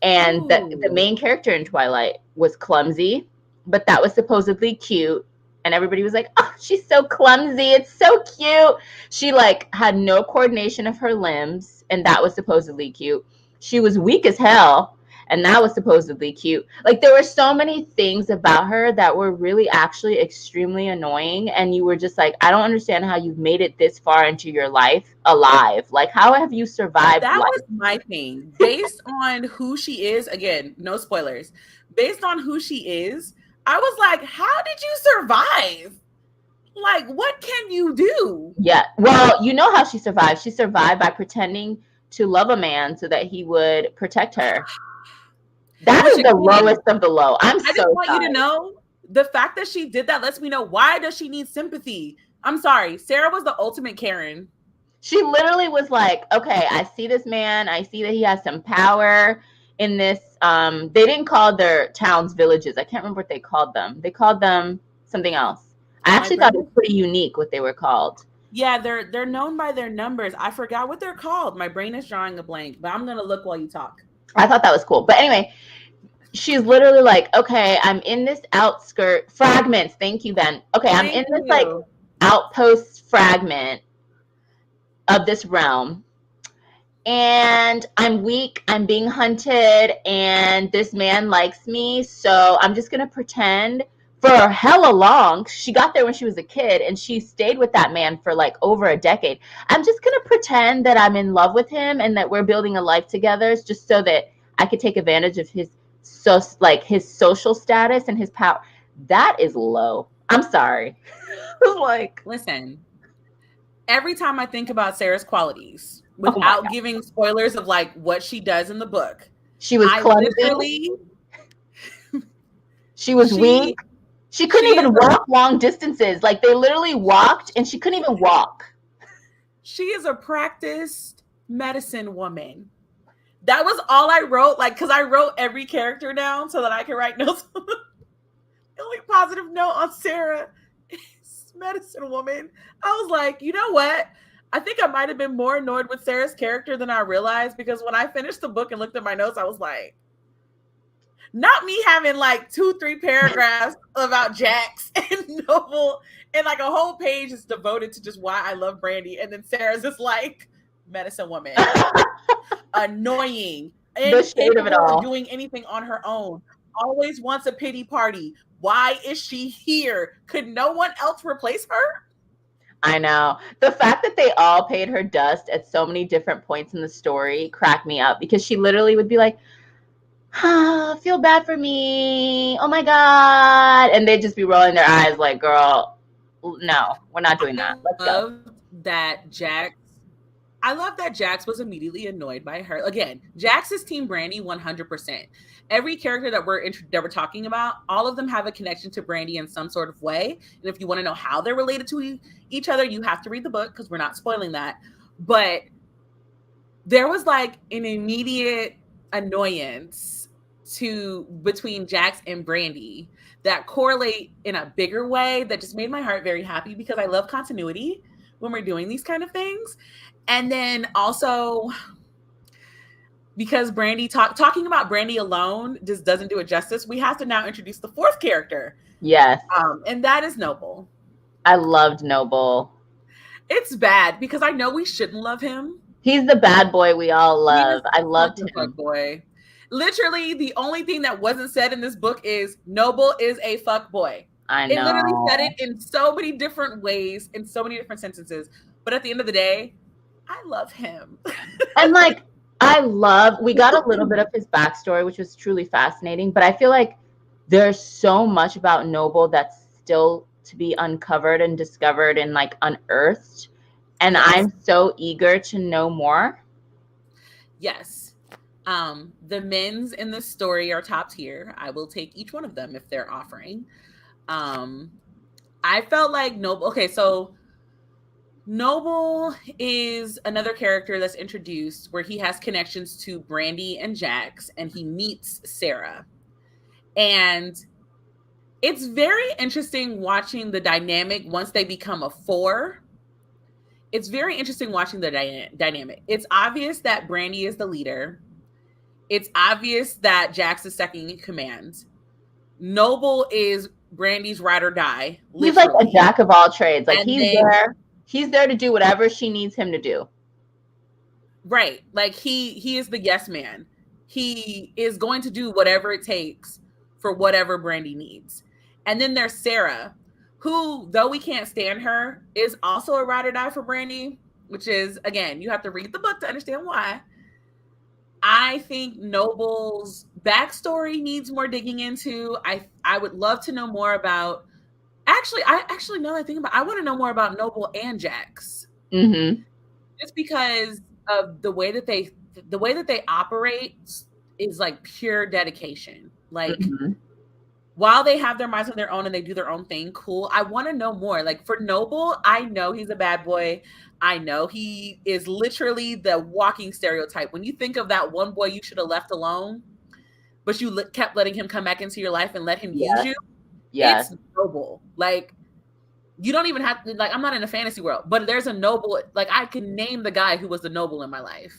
S1: And the
S2: Ooh.
S1: main character in Twilight was clumsy, but that was supposedly cute. And everybody was like, oh, she's so clumsy. It's so cute. She like had no coordination of her limbs, and that was supposedly cute. She was weak as hell, and that was supposedly cute. Like, there were so many things about her that were really actually extremely annoying. And you were just like, I don't understand how you've made it this far into your life alive. Like, how have you survived
S2: That
S1: life?
S2: was my thing. Based on who she is, again, no spoilers. Based on who she is, I was like, how did you survive? Like, what can you do?
S1: Yeah. Well, you know how she survived. She survived by pretending to love a man so that he would protect her. That
S2: Which
S1: is the
S2: again,
S1: lowest of the low. I'm
S2: I just
S1: so
S2: want you to
S1: sorry.
S2: know the fact that she did that lets me know, why does she need sympathy? I'm sorry. Sarah was the ultimate Karen.
S1: She literally was like, okay, I see this man. I see that he has some power in this. They didn't call their towns villages. I can't remember what they called them. They called them something else. I
S2: My
S1: actually thought it
S2: brain
S1: was pretty unique what they were called.
S2: Yeah, they're known by their numbers. I forgot what they're called. My brain is drawing a blank, but I'm gonna look while you talk.
S1: I thought that was cool. But anyway, she's literally like, okay, I'm in this outskirt fragments. Thank you, Ben. Okay, I'm
S2: Thank
S1: in this like
S2: you.
S1: outpost fragment of this realm, and I'm weak, I'm being hunted, and this man likes me, so I'm just gonna pretend for hella long. She got there when she was a kid and she stayed with that man for like over a decade. I'm just going to pretend that I'm in love with him and that we're building a life together just so that I could take advantage of his his social status and his power. That is low. I'm sorry. Like,
S2: Listen, every time I think about Sarah's qualities,
S1: oh my
S2: without
S1: God.
S2: giving spoilers of like what she does in the book,
S1: She was
S2: I
S1: clumsy.
S2: literally
S1: She was weak.
S2: she
S1: She couldn't
S2: she is
S1: even
S2: a
S1: walk long distances. Like they literally walked and she couldn't even walk.
S2: she is a practiced medicine woman. That was all I wrote, like, because I wrote every character down so that I could write notes. The only positive note on Sarah is medicine woman. I was like, you know what? I think I might have been more annoyed with Sarah's character than I realized, because when I finished the book and looked at my notes, I was like, not me having like 2-3 paragraphs about Jax and Noble, and like a whole page is devoted to just why I love Brandy, and then Sarah's just like medicine woman, annoying,
S1: The shade of it
S2: incapable of
S1: all.
S2: doing anything on her own, always wants a pity party. Why is she here? Could no one else replace her?
S1: I know. The fact that they all paid her dust at so many different points in the story cracked me up because she literally would be like, ah, feel bad for me. Oh my God. And they'd just be rolling their eyes like, girl, no, we're not doing that. Let's go.
S2: I love that Jax was immediately annoyed by her. Again, Jax is Team Brandy 100%. Every character that we're talking about, all of them have a connection to Brandy in some sort of way. And if you want to know how they're related to each other, you have to read the book because we're not spoiling that. But there was like an immediate annoyance to between Jax and Brandy that correlate in a bigger way that just made my heart very happy, because I love continuity when we're doing these kind of things. And then also because Brandy talking about Brandy alone just doesn't do it justice, we have to now introduce the fourth character,
S1: Yes.
S2: and that is Noble.
S1: I loved Noble.
S2: It's bad because I know we shouldn't love him.
S1: He's the bad boy we all
S2: He is
S1: love. I
S2: such
S1: loved
S2: a fuck
S1: him.
S2: boy. Literally, the only thing that wasn't said in this book is Noble is a fuck boy.
S1: I
S2: It literally
S1: know.
S2: said it in so many different ways, in so many different sentences. But at the end of the day, I love him.
S1: And like, we got a little bit of his backstory, which was truly fascinating. But I feel like there's so much about Noble that's still to be uncovered and discovered and like unearthed. And
S2: Yes.
S1: I'm so eager to know more.
S2: Yes. The men's in this story are top tier. I will take each one of them if they're offering. I felt like Noble. Okay, so Noble is another character that's introduced where he has connections to Brandy and Jax, and he meets Sarah. And it's very interesting watching the dynamic once they become a four. It's very interesting watching the dynamic. It's obvious that Brandy is the leader. It's obvious that Jax is second in command. Noble is Brandy's ride or die.
S1: He's like a
S2: Literally.
S1: jack of all trades. Like
S2: And
S1: he's
S2: then,
S1: there. He's there to do whatever she needs him to do.
S2: right, like he is the yes man. He is going to do whatever it takes for whatever Brandy needs. And then there's Sarah, who, though we can't stand her, is also a ride or die for Brandy, which is, again, you have to read the book to understand why. I think Noble's backstory needs more digging into. I would love to know more about. I actually know that I think about. I want to know more about Noble and Jax,
S1: Mm-hmm.
S2: just because of the way that they operate is like pure dedication. Like,
S1: Mm-hmm.
S2: while they have their minds on their own and they do their own thing, cool. I want to know more. Like for Noble, I know he's a bad boy. I know he is literally the walking stereotype. When you think of that one boy you should have left alone, but you kept letting him come back into your life and let him use you,
S1: Yes.
S2: it's Noble. Like, you don't even have to, like, I'm not in a fantasy world, but there's a Noble. Like, I can name the guy who was the Noble in my life.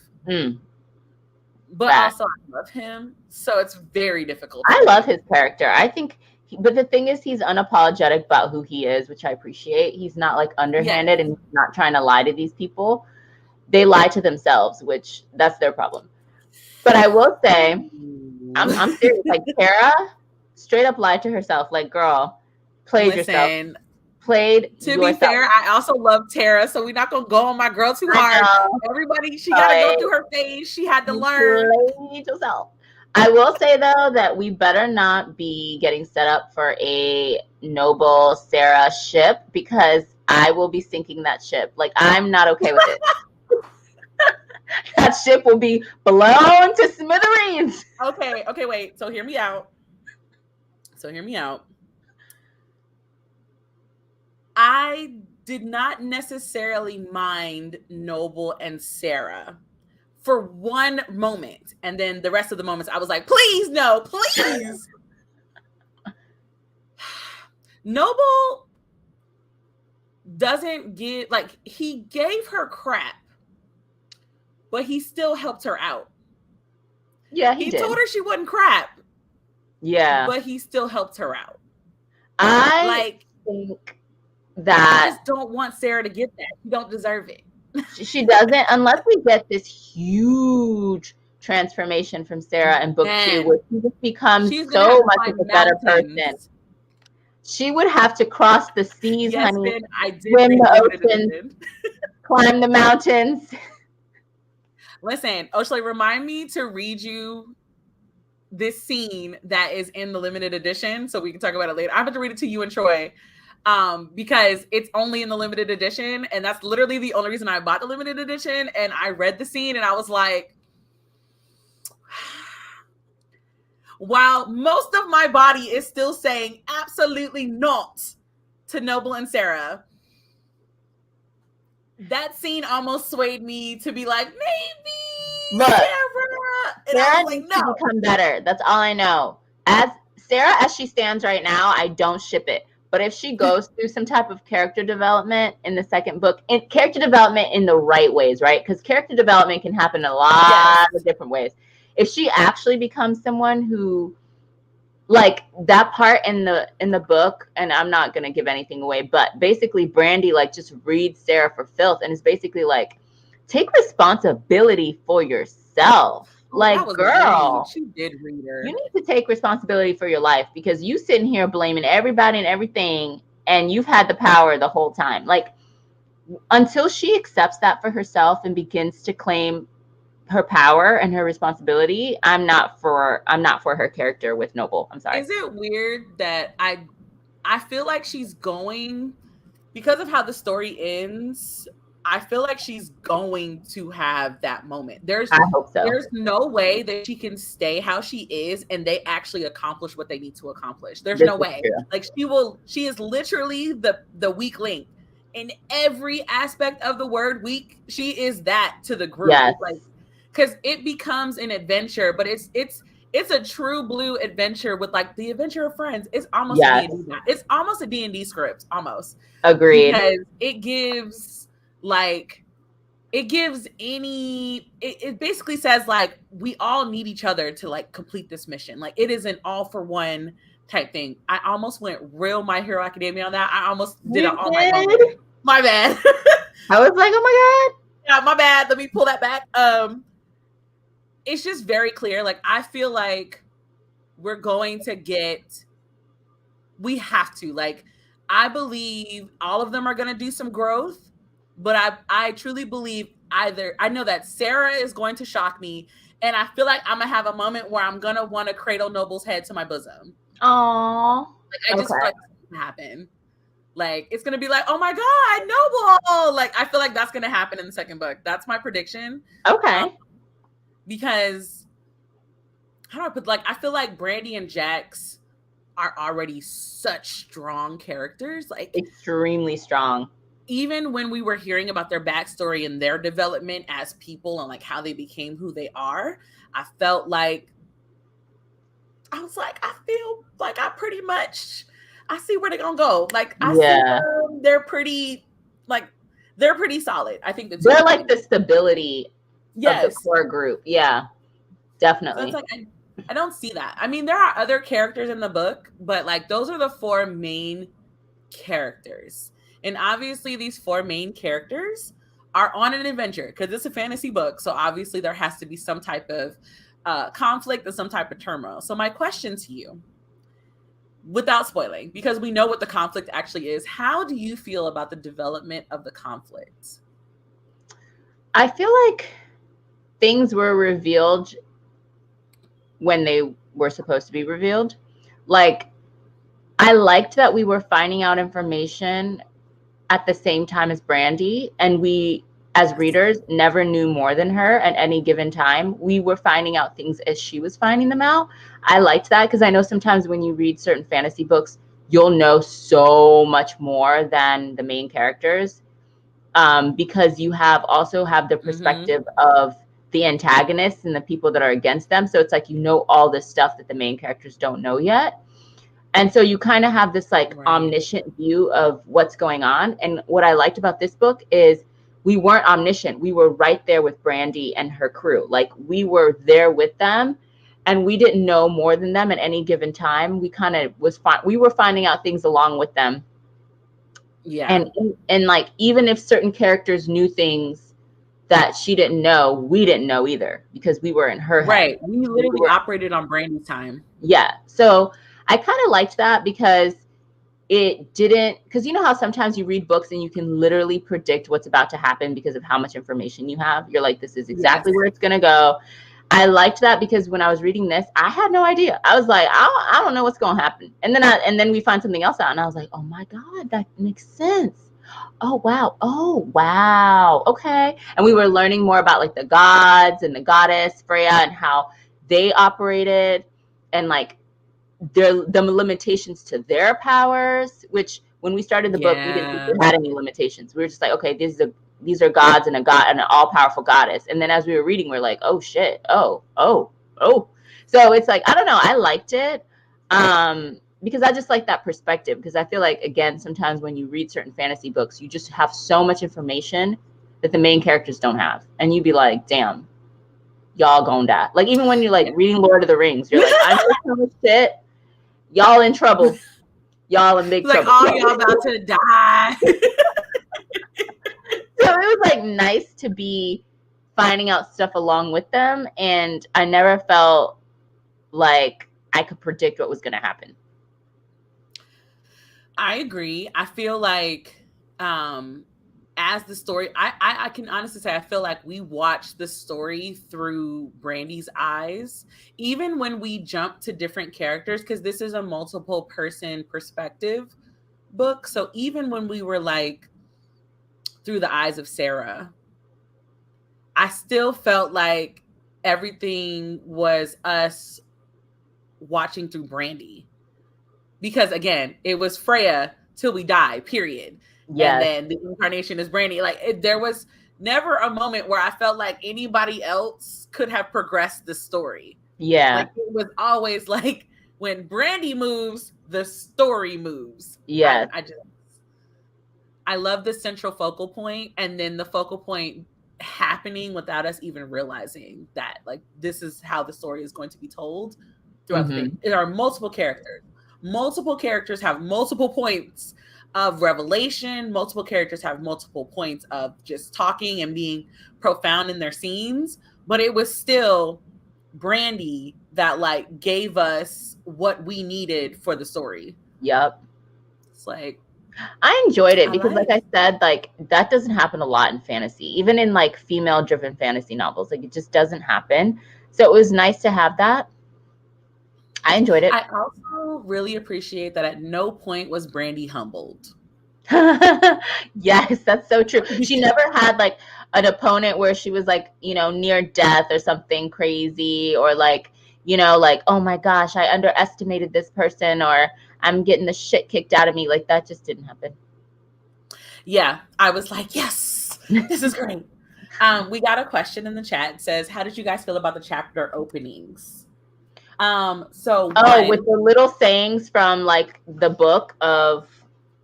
S2: But
S1: Fact.
S2: also I love him, so it's very difficult.
S1: I love his character. I think, but the thing is, he's unapologetic about who he is, which I appreciate. He's not like underhanded and he's not trying to lie to these people. They lie to themselves, which that's their problem. But I will say, I'm serious. Like Tara straight up lied to herself. Like, girl, Played yourself.
S2: Listen,
S1: Played
S2: to be
S1: yourself.
S2: fair, I also love Tara, so we're not gonna go on my girl too
S1: I
S2: hard.
S1: know.
S2: Everybody, she got to go
S1: But
S2: through her phase. She had to
S1: you
S2: learn.
S1: played yourself. I will say though that we better not be getting set up for a Noble Sarah ship because I will be sinking that ship. Like I'm not okay with it. That ship will be blown to smithereens.
S2: Okay, wait. So hear me out. I did not necessarily mind Noble and Sarah for one moment. And then the rest of the moments, I was like, please, no, please. Noble doesn't give, like, he gave her crap, but he still helped her out.
S1: Yeah, he
S2: He
S1: did.
S2: told her she wasn't crap,
S1: Yeah.
S2: but he still helped her out.
S1: I
S2: Like,
S1: think
S2: I
S1: that
S2: just don't want Sarah to get that. She don't deserve it.
S1: she doesn't unless we get this huge transformation from Sarah in book 2
S2: Man,
S1: where she just becomes
S2: she's gonna have
S1: so
S2: to
S1: much of
S2: climb
S1: a better person.
S2: mountains.
S1: She would have to cross the seas,
S2: Yes,
S1: honey,
S2: Ben, I did
S1: swim
S2: read the
S1: the
S2: limited
S1: oceans,
S2: edition.
S1: climb the mountains.
S2: Listen, Oshley, remind me to read you this scene that is in the limited edition so we can talk about it later. I have to read it to you and Troy because it's only in the limited edition, and that's literally the only reason I bought the limited edition. And I read the scene and I was like, while most of my body is still saying absolutely not to Noble and Sarah, that scene almost swayed me to be like, maybe
S1: Look,
S2: Sarah. And I
S1: Sarah
S2: was like,
S1: needs to
S2: no.
S1: become better. That's all I know. As Sarah, as she stands right now, I don't ship it. But if she goes through some type of character development in the second book, and character development in the right ways, right? Because character development can happen a lot of different ways. If she actually becomes someone who, like that part in the book, and I'm not gonna give anything away, but basically Brandy like just reads Sarah for filth, and it's basically like, take responsibility for yourself. Like,
S2: Rude.
S1: girl,
S2: She did read her.
S1: you need to take responsibility for your life because you sitting here blaming everybody and everything, and you've had the power the whole time. Like, until she accepts that for herself and begins to claim her power and her responsibility, I'm not for her character with Noble. I'm sorry.
S2: Is it weird that I feel like she's going, because of how the story ends, I feel like she's going to have that moment.
S1: I hope so.
S2: There's no way that she can stay how she is and they actually accomplish what they need to accomplish. There's no way.
S1: True.
S2: Like she is literally the weak link. In every aspect of the word weak, she is that to the group.
S1: Yes.
S2: Like, because it becomes an adventure, but it's a true blue adventure with like the adventure of friends. It's almost a D&D. It's almost a D&D script, almost.
S1: Agreed.
S2: Because it basically says like we all need each other to like complete this mission. Like it is an all for one type thing. I almost went real My Hero Academia on that. I almost did it all my own. My bad.
S1: I was like, oh my God.
S2: Yeah, my bad. Let me pull that back. It's just very clear. Like, I feel like we're going to we have to. Like, I believe all of them are going to do some growth, but I truly believe I know that Sarah is going to shock me, and I feel like I'm going to have a moment where I'm going to want to cradle Noble's head to my bosom.
S1: Aww.
S2: Like, I just feel like it's going to happen. Like, it's going to be like, oh my God, Noble! Like, I feel like that's going to happen in the second book. That's my prediction.
S1: Okay.
S2: Because how do I put, like, I feel like Brandy and Jax are already such strong characters, like
S1: extremely strong.
S2: Even when we were hearing about their backstory and their development as people and like how they became who they are, I felt like I feel like I see where they're gonna go. Like I see they're pretty solid. I think
S1: they're like the stability of the core group. Yeah, definitely.
S2: So it's like I don't see that. I mean, there are other characters in the book, but like those are the 4 main characters. And obviously these 4 main characters are on an adventure because it's a fantasy book. So obviously there has to be some type of conflict and some type of turmoil. So my question to you, without spoiling, because we know what the conflict actually is, how do you feel about the development of the conflict?
S1: I feel like things were revealed when they were supposed to be revealed. Like, I liked that we were finding out information at the same time as Brandy, and we, as readers, never knew more than her at any given time. We were finding out things as she was finding them out. I liked that because I know sometimes when you read certain fantasy books, you'll know so much more than the main characters, because you have the
S2: Mm-hmm.
S1: perspective of the antagonists and the people that are against them. So it's like you know all this stuff that the main characters don't know yet. And so you kind of have this like
S2: Right.
S1: omniscient view of what's going on. And what I liked about this book is we weren't omniscient. We were right there with Brandy and her crew. Like we were there with them, and we didn't know more than them at any given time. We kind of we were finding out things along with them.
S2: Yeah.
S1: And like even if certain characters knew things that she didn't know, we didn't know either because we were in her head.
S2: Right. We
S1: We
S2: literally
S1: were,
S2: operated on Brandy's time.
S1: yeah. So I kind of liked that because it didn't, because you know how sometimes you read books and you can literally predict what's about to happen because of how much information you have. You're like, this is exactly
S2: Yes.
S1: where it's going to go. I liked that because when I was reading this, I had no idea. I was like, I don't know what's going to happen. And then we find something else out and I was like, oh my God, that makes sense. Oh wow. Oh wow. Okay. And we were learning more about like the gods and the goddess Freya and how they operated, and like the limitations to their powers, which when we started the book we didn't think
S2: Yeah.
S1: we had any limitations. We were just like, okay, these are gods and a god and an all-powerful goddess. And then as we were reading we're like, oh shit, oh. So it's like, I don't know, I liked it, because I just like that perspective, because I feel like again sometimes when you read certain fantasy books you just have so much information that the main characters don't have, and you'd be like, damn, y'all gonna die. Like even when you're like
S2: Yeah.
S1: reading Lord of the Rings, you're like, I know so much shit, y'all in trouble. Y'all in big
S2: Like,
S1: trouble.
S2: oh, y'all about to die.
S1: So it was like nice to be finding out stuff along with them, and I never felt like I could predict what was going to happen.
S2: I agree. I feel like um as the story, I can honestly say I feel like we watched the story through Brandy's eyes, even when we jump to different characters, because this is a multiple person perspective book. So even when we were like through the eyes of Sarah, I still felt like everything was us watching through Brandy, because again, it was Freya till we die, period. And
S1: Yes.
S2: then the incarnation is Brandy. Like there was never a moment where I felt like anybody else could have progressed the story.
S1: Yeah.
S2: Like it was always like when Brandy moves, the story moves.
S1: Yes.
S2: I love the central focal point, and then the focal point happening without us even realizing that like this is how the story is going to be told throughout the thing.
S1: Mm-hmm.
S2: There are multiple characters. Multiple characters have multiple points of revelation. Multiple characters have multiple points of just talking and being profound in their scenes. But it was still Brandy that like gave us what we needed for the story.
S1: Yep.
S2: It's like
S1: I enjoyed it
S2: I
S1: because, like
S2: like.
S1: I said, like that doesn't happen a lot in fantasy, even in like female driven fantasy novels. Like it just doesn't happen. So it was nice to have that. I enjoyed it.
S2: I also really appreciate that at no point was Brandy humbled.
S1: Yes, that's so true. She never had like an opponent where she was like, near death or something crazy, or like, like, oh my gosh, I underestimated this person, or I'm getting the shit kicked out of me. Like that just didn't happen.
S2: Yeah, I was like, yes, this is great. We got a question in the chat. It says, how did you guys feel about the chapter openings? So
S1: Oh, with
S2: one,
S1: the little sayings from like the book of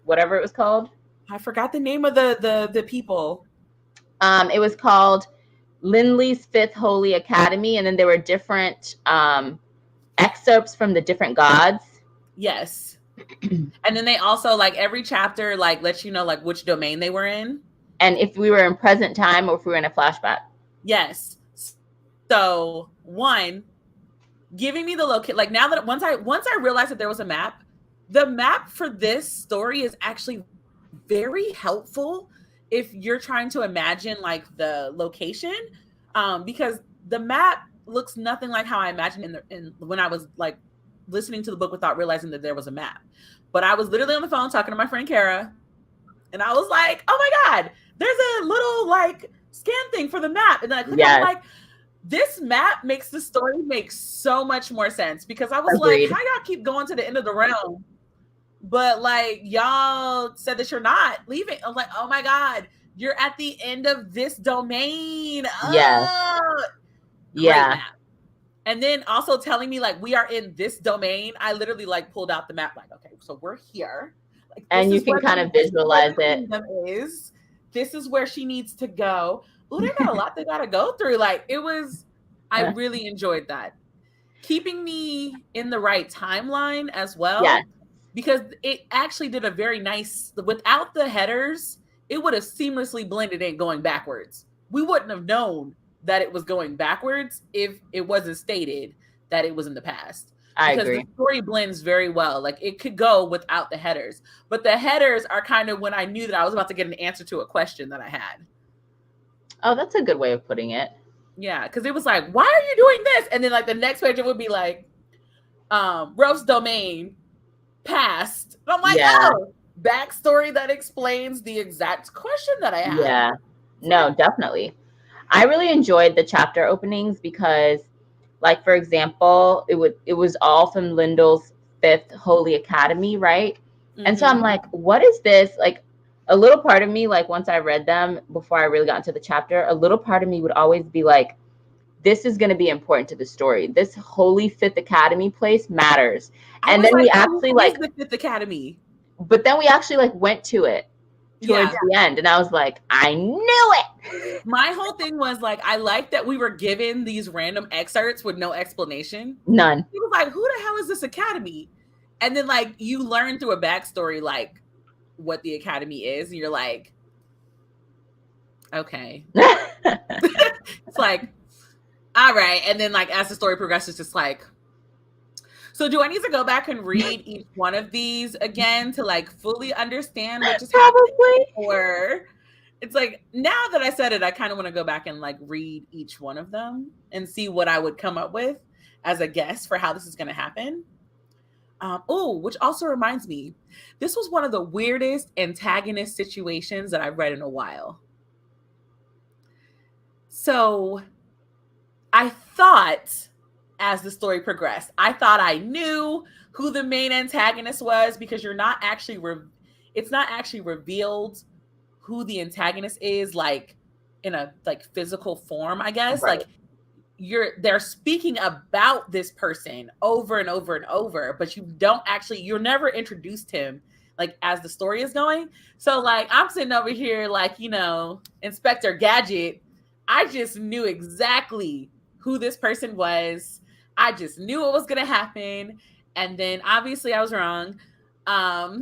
S1: whatever it was called.
S2: I forgot the name of the people.
S1: It was called Lindley's Fifth Holy Academy, and then there were different excerpts from the different gods.
S2: Yes. And then they also like every chapter like lets you know like which domain they were in.
S1: And if we were in present time or if we were in a flashback.
S2: Yes. So one, giving me the locate, like now that once I realized that there was a map, The map for this story is actually very helpful if you're trying to imagine like the location, because the map looks nothing like how I imagined in when I was like listening to the book without realizing that there was a map. But I was literally on the phone talking to my friend Kara, and I was like, "Oh my god, there's a little like scan thing for the map," and then I click on, I'm like,
S1: Yes,
S2: this map makes the story make so much more sense, because I was like, how
S1: agreed.
S2: y'all keep going to the end of the realm, but like y'all said that you're not leaving. I'm like, oh my god, you're at the end of this domain.
S1: Yes,
S2: Great
S1: yeah.
S2: map. And then also telling me like we are in this domain. I literally like pulled out the map, like, okay, so we're here. Like
S1: And you can kind of
S2: this is where
S1: visualize
S2: the
S1: it.
S2: kingdom is. This is where she needs to go. Oh, they got a lot they gotta go through. Like it was, I really enjoyed that. Keeping me in the right timeline as
S1: Yes,
S2: well, because it actually did a very nice, without the headers, it would have seamlessly blended in going backwards. We wouldn't have known that it was going backwards if it wasn't stated that it was in the past,
S1: I
S2: because the
S1: agree.
S2: story blends very well. Like it could go without the headers, but the headers are kind of when I knew that I was about to get an answer to a question that I had.
S1: Oh, that's a good way of putting it.
S2: Yeah, because it was like, why are you doing this? And then like the next page it would be like, Rose domain past. And I'm like,
S1: Yeah,
S2: oh, backstory that explains the exact question that I had.
S1: yeah.
S2: It's
S1: No,
S2: like,
S1: definitely. I really enjoyed the chapter openings because, like, for example, it was all from Lyndall's fifth Holy Academy, right? And so I'm
S2: mm-hmm.
S1: like, what is this? Like, a little part of me, like, once I read them before I really got into the chapter, a little part of me would always be like, this is going to be important to the story. This Holy Fifth Academy place matters.
S2: I
S1: And
S2: was
S1: then we
S2: like, oh,
S1: actually
S2: who is
S1: like,
S2: the Fifth Academy?
S1: but then we actually like went to it towards
S2: Yeah.
S1: the end, and I was like, I knew it.
S2: My whole thing was like, I like that we were given these random excerpts with no explanation.
S1: None.
S2: He was like, who the hell is this academy? And then like you learn through a backstory like what the academy is, and you're like, okay. It's like, all right. And then like as the story progresses, it's like, so do I need to go back and read each one of these again to like fully understand what just happened?
S1: Probably.
S2: Or it's like, now that I said it, I kind of want to go back and like read each one of them and see what I would come up with as a guess for how this is going to happen. Oh, which also reminds me, this was one of the weirdest antagonist situations that I've read in a while. So I thought, as the story progressed, I thought I knew who the main antagonist was, because you're not actually it's not actually revealed who the antagonist is, like in a like physical form, I guess.
S1: Right.
S2: Like they're speaking about this person over and over and over, but you're never introduced him like as the story is going. So like I'm sitting over here like, Inspector Gadget. I just knew exactly who this person was. I just knew what was going to happen. And then obviously I was wrong,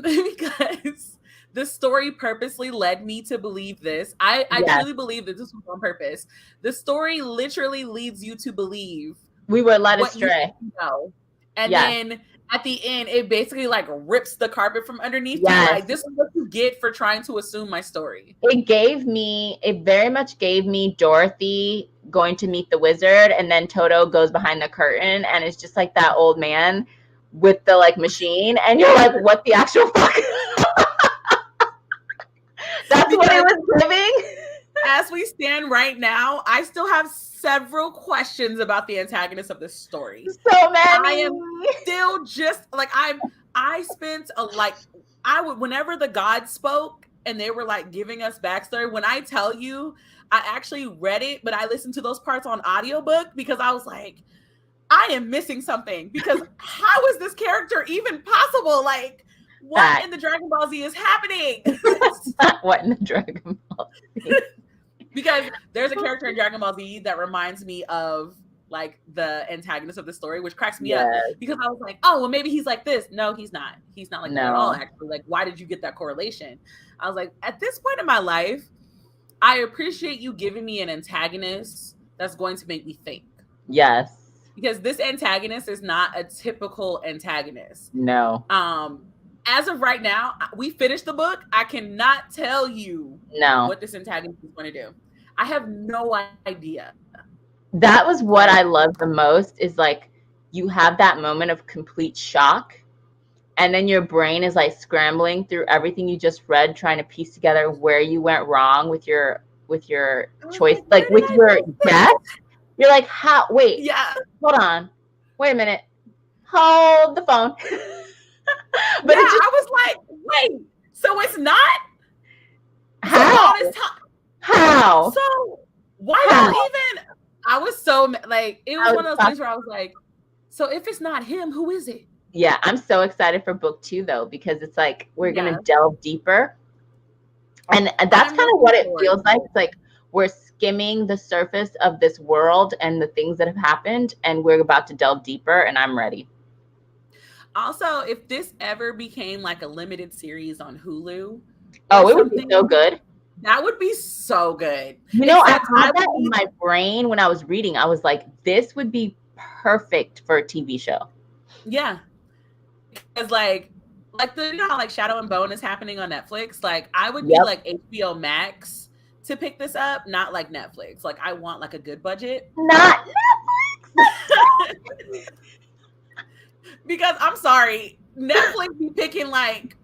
S2: because the story purposely led me to believe this. I
S1: Yes.
S2: truly believe that this was on purpose. The story literally leads you to believe
S1: We were led
S2: what you
S1: astray.
S2: know. And
S1: Yes.
S2: then at the end, it basically like rips the carpet from underneath you.
S1: Yes.
S2: Like, this is what you get for trying to assume my story.
S1: It very much gave me Dorothy going to meet the wizard, and then Toto goes behind the curtain and it's just like that old man with the like machine, and you're like, what the actual fuck? That's what it was giving.
S2: As we stand right now, I still have several questions about the antagonist of this story.
S1: So many.
S2: I am still just like I spent whenever the gods spoke and they were like giving us backstory, when I tell you I actually read it, but I listened to those parts on audiobook because I was like, I am missing something, because how is this character even possible? Like, what in the Dragon Ball Z is happening?
S1: What in the Dragon Ball Z?
S2: Because there's a character in Dragon Ball Z that reminds me of like the antagonist of the story, which cracks me up, because I was like, oh, well, maybe he's like this. No, he's not. He's not like that at all, actually. Like, why did you get that correlation? I was like, at this point in my life, I appreciate you giving me an antagonist that's going to make me think.
S1: Yes.
S2: Because this antagonist is not a typical antagonist.
S1: No.
S2: as of right now, we finished the book. I cannot tell you
S1: No.
S2: what this antagonist is going to do. I have no idea.
S1: That was
S2: Like,
S1: what I love the most, is like you have that moment of complete shock, and then your brain is like scrambling through everything you just read, trying to piece together where you went wrong with your
S2: I was
S1: choice,
S2: like,
S1: like
S2: where did
S1: with
S2: I
S1: your
S2: miss
S1: guess.
S2: this?
S1: You're like, how? Wait,
S2: Yeah.
S1: hold on, wait a minute, hold the phone.
S2: Yeah.
S1: But it just,
S2: I was like, wait, so it's not? So
S1: how?
S2: all this time.
S1: How?
S2: So why
S1: How?
S2: y'all even? I was so like, it was
S1: I
S2: one of
S1: was
S2: those things where I was like, so if it's not him, who is it?
S1: Yeah, I'm so excited for book 2 though, because it's like we're gonna
S2: Yeah.
S1: delve deeper, and that's
S2: I'm
S1: kind of
S2: looking
S1: what it
S2: forward
S1: feels
S2: to
S1: like.
S2: it.
S1: It's like we're skimming the surface of this world and the things that have happened, and we're about to delve deeper, and I'm ready.
S2: Also, if this ever became like a limited series on Hulu or
S1: Oh, it would be so
S2: something,
S1: good.
S2: that would be so good.
S1: You know, I
S2: Except
S1: had
S2: I
S1: that
S2: would
S1: in
S2: need,
S1: my brain when I was reading. I was like, this would be perfect for a TV show.
S2: yeah, because like the, you know how like Shadow and Bone is happening on Netflix. Like I would need
S1: Yep.
S2: like HBO Max to pick this up, not like Netflix. Like I want like a good budget.
S1: Not
S2: Because I'm sorry, Netflix be picking like,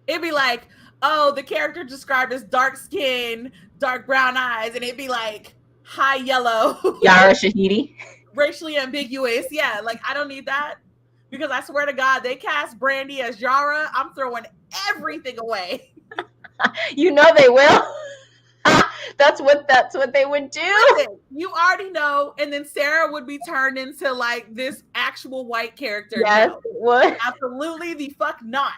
S2: it'd be like, oh, the character described as dark skin, dark brown eyes, and it'd be like high yellow,
S1: Yara Shahidi.
S2: racially ambiguous. Yeah, like I don't need that, because I swear to God, they cast Brandy as Yara. I'm throwing everything away.
S1: You know they will. That's what they would do.
S2: Listen, you already know, and then Sarah would be turned into like this actual white character.
S1: Yes,
S2: No,
S1: it would.
S2: absolutely the fuck not.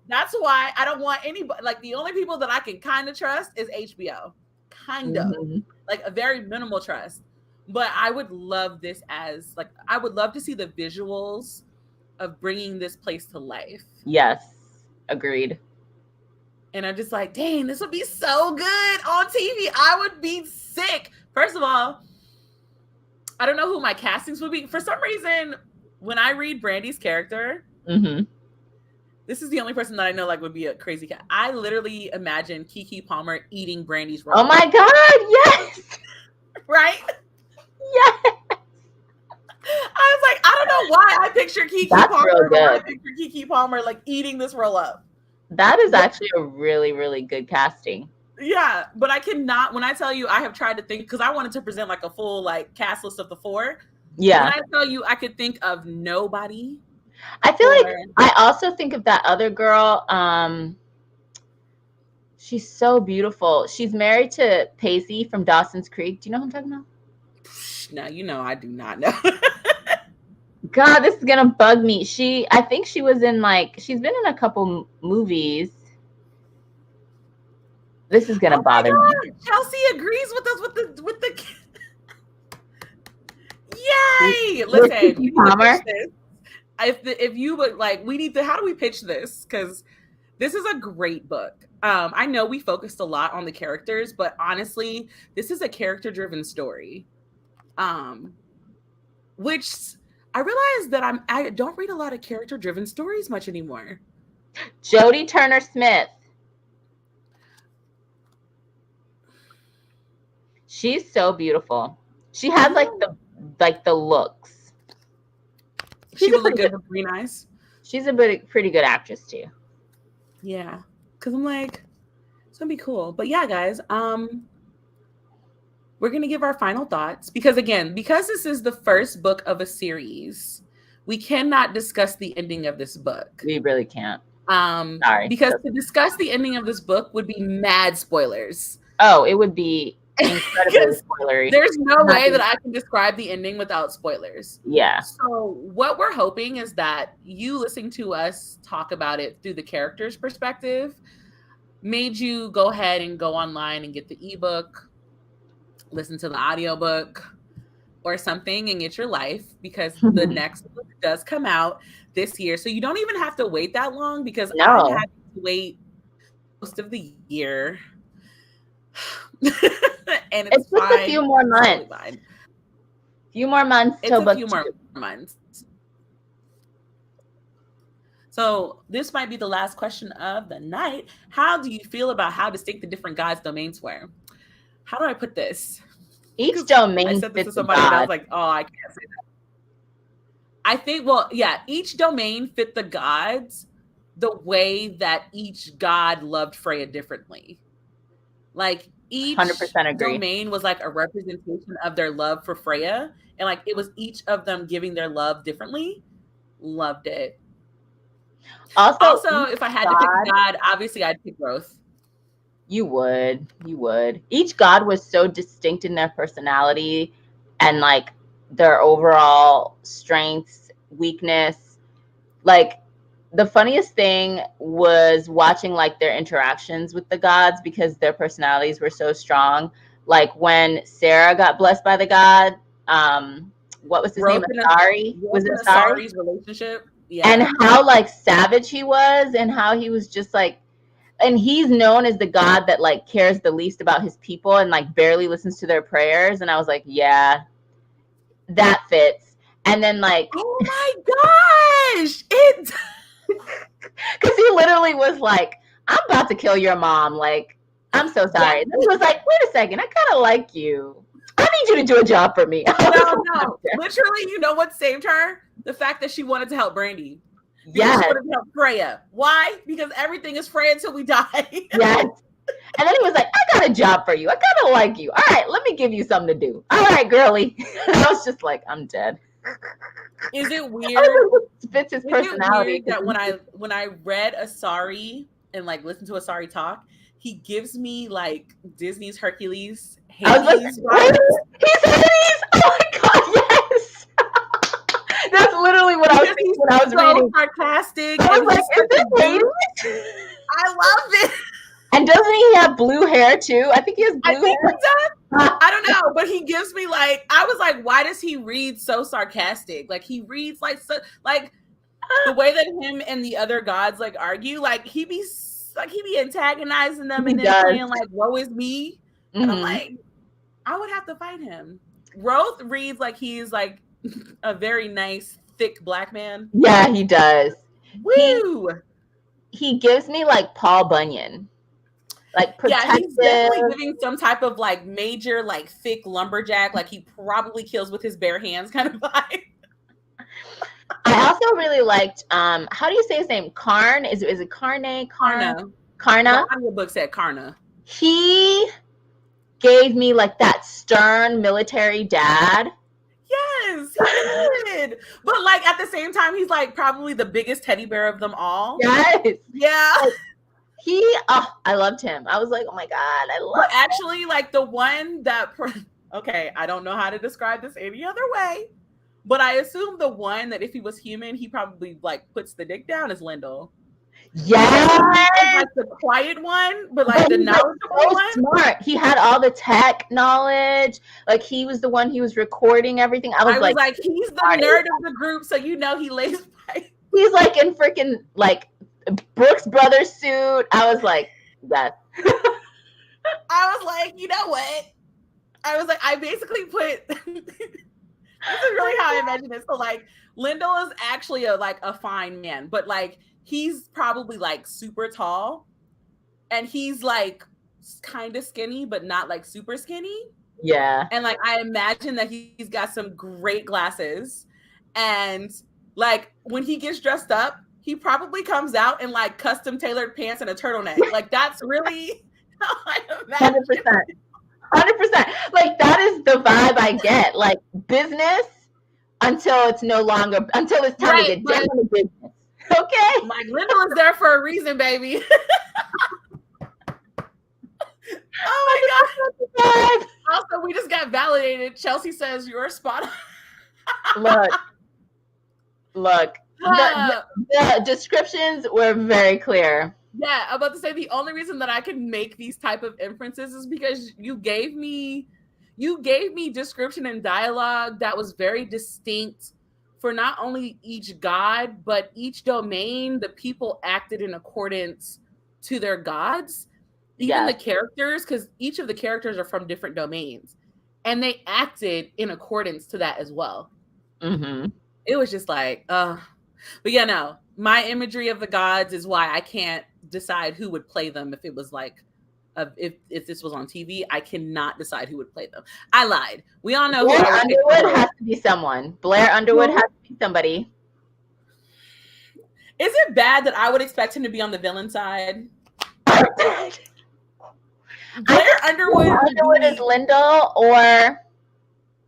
S2: That's why I don't want anybody. Like the only people that I can kind of trust is HBO, kind of,
S1: Mm-hmm.
S2: like a very minimal trust. But I would love this as like, I would love to see the visuals of bringing this place to life.
S1: Yes, agreed.
S2: And I'm just like, dang, this would be so good on TV. I would be sick. First of all, I don't know who my castings would be. For some reason, when I read Brandy's character,
S1: Mm-hmm.
S2: this is the only person that I know like would be a crazy cat. I literally imagine Kiki Palmer eating Brandy's roll
S1: Oh my
S2: up.
S1: God, yes,
S2: Right?
S1: yes.
S2: I was like, I don't know why I picture Kiki
S1: That's
S2: Palmer,
S1: real
S2: but I
S1: good.
S2: picture Kiki Palmer like eating this roll up.
S1: That is
S2: But
S1: actually a really, really good casting.
S2: yeah, but I cannot. When I tell you, I have tried to think, because I wanted to present like a full like cast list of the 4. When
S1: Yeah.
S2: I tell you, I could think of nobody.
S1: I feel
S2: For
S1: like I also think of that other girl. She's so beautiful. She's married to Pacey from Dawson's Creek. Do you know who I'm talking about?
S2: now, you know, I do not know.
S1: God, this is gonna bug me. I think she was in like, she's been in a couple movies. This is gonna
S2: Oh my
S1: bother me.
S2: God, Chelsea agrees with us with the. Yay!
S1: With
S2: Listen,
S1: Kiki
S2: we need to
S1: Palmer.
S2: pitch this. If you would like, we need to. How do we pitch this? Because this is a great book. I know we focused a lot on the characters, but honestly, this is a character-driven story. Which I realize that I don't read a lot of character-driven stories much anymore.
S1: Jodie Turner Smith. She's so beautiful. She has like the looks.
S2: She would look good with green eyes.
S1: She's a pretty good actress too.
S2: Yeah, because I'm like, it's gonna be cool. But yeah, guys, we're gonna give our final thoughts, because again, because this is the first book of a series, we cannot discuss the ending of this book.
S1: We really can't. Sorry.
S2: Because to discuss the ending of this book would be mad spoilers.
S1: Oh, it would be incredibly spoilery.
S2: There's no way that I can describe the ending without spoilers.
S1: Yeah.
S2: So what we're hoping is that you listening to us talk about it through the character's perspective made you go ahead and go online and get the ebook, listen to the audiobook or something, and get your life, because the next book does come out this year. So you don't even have to wait that long, because I had to wait most of the year. And it's
S1: just
S2: fine.
S1: a few more months.
S2: Totally
S1: few more months till
S2: it's a few more months. So this might be the last question of the night. How do you feel about how distinct the different gods' domains were? How do I put this?
S1: Each
S2: Because I
S1: domain
S2: said this to
S1: fits a
S2: somebody and I was
S1: god.
S2: like, oh, I can't say that. I think, well, yeah, each domain fit the gods the way that each god loved Freya differently. Like each
S1: 100% agree.
S2: domain was like a representation of their love for Freya. And like it was each of them giving their love differently. Loved it.
S1: Also,
S2: Also,
S1: each
S2: if I had to pick a
S1: god,
S2: god, obviously I'd pick Growth.
S1: you would. Each god was so distinct in their personality and like their overall strengths, weakness. Like the funniest thing was watching like their interactions with the gods because their personalities were so strong. Like when Sarah got blessed by the god, what was his name? Asari? Was
S2: Growth
S1: it
S2: and
S1: Asari?
S2: Asari's relationship.
S1: And
S2: Yeah.
S1: how like savage he was, and how he was just like, and he's known as the god that like cares the least about his people and like barely listens to their prayers. And I was like, yeah, that fits. And then like,
S2: Oh my gosh. It
S1: because he literally was like, I'm about to kill your mom. Like, I'm so
S2: yeah.
S1: sorry. And he was like, wait a second, I kind of like you. I need you to do a job for me.
S2: No. Literally, you know what saved her? The fact that she wanted to help Brandy. Because she
S1: Yes,
S2: wanted to help Freya. Why? Because everything is Freya until we die.
S1: yes. And then he was like, I got a job for you. I kind of like you. All right, let me give you something to do. All right, girly. I was just like, I'm dead.
S2: Is it
S1: I
S2: weird?
S1: was like, this fits his
S2: Is it
S1: personality.
S2: weird that when I read Asari and like listened to Asari talk, he gives me like Disney's Hercules,
S1: I was like,
S2: Hades vibes.
S1: he's Hades. Oh my god, yes. That's literally what I was thinking when I was
S2: So
S1: reading.
S2: sarcastic
S1: I
S2: and
S1: was like,
S2: he's
S1: is
S2: such a
S1: this
S2: dude.
S1: Hades?
S2: I love it.
S1: And doesn't he have blue hair too? I think he has
S2: I
S1: blue
S2: think he
S1: hair.
S2: does. I don't know, but he gives me like I was like, why does he read so sarcastic? Like he reads like so like the way that him and the other gods like argue, like he be antagonizing them
S1: He
S2: and then
S1: does.
S2: playing like woe is me. And I'm
S1: Mm-hmm.
S2: like, I would have to fight him. Roth reads like he's like a very nice, thick black man.
S1: Yeah, he does. He
S2: Woo!
S1: he gives me like Paul Bunyan, like
S2: Yeah, he's
S1: protective.
S2: definitely giving some type of like major, like thick lumberjack, like he probably kills with his bare hands kind of vibe.
S1: I also really liked how do you say his name? Karn? Is it Karna?
S2: Karna. The
S1: Karna?
S2: audiobook said Karna.
S1: He gave me like that stern military dad.
S2: Yes, he did. But like at the same time, he's like probably the biggest teddy bear of them all.
S1: Yes.
S2: Yeah.
S1: Like, I loved him. I was like, oh my god, I
S2: But
S1: love him.
S2: actually, like the one that okay, I don't know how to describe this any other way. But I assume the one that if he was human, he probably like puts the dick down is Lindell.
S1: Yes.
S2: Like the quiet one, but like the
S1: He's like
S2: knowledgeable
S1: so
S2: one.
S1: smart. He had all the tech knowledge. Like he was the one. He was recording everything. I was like,
S2: he's the nerd of the group, so you know he lays pipe.
S1: he's like in freaking like Brooks Brothers suit. I was like, yes.
S2: I was like, you know what? I was like, I basically put this is really how I imagine it. So like Lindell is actually a fine man, but like he's probably like super tall and he's like kind of skinny, but not like super skinny.
S1: Yeah.
S2: And like I imagine that he's got some great glasses. And like when he gets dressed up, he probably comes out in like custom tailored pants and a turtleneck. Like that's really how I imagine.
S1: 100%. 100%. Like that is the vibe I get. Like business until it's time to get down to business. Okay.
S2: Like Lindell is there for a reason, baby. Oh my god. Also, we just got validated. Chelsea says you're spot
S1: on. Look. The descriptions were very clear.
S2: Yeah, I'm about to say the only reason that I can make these type of inferences is because you gave me description and dialogue that was very distinct for not only each god, but each domain. The people acted in accordance to their gods. Even the characters, because each of the characters are from different domains, and they acted in accordance to that as well.
S1: Mm-hmm.
S2: It was just like, But yeah, no, my imagery of the gods is why I can't decide who would play them if it was like, if this was on TV. I cannot decide who would play them. I lied. We all know who
S1: Blair
S2: I would pick for
S1: Underwood
S2: both.
S1: has to be someone. Blair Underwood has
S2: Who?
S1: to be somebody.
S2: Is it bad that I would expect him to be on the villain side?
S1: I
S2: Blair
S1: think Blair
S2: Underwood would
S1: Underwood is
S2: be
S1: Lyndall or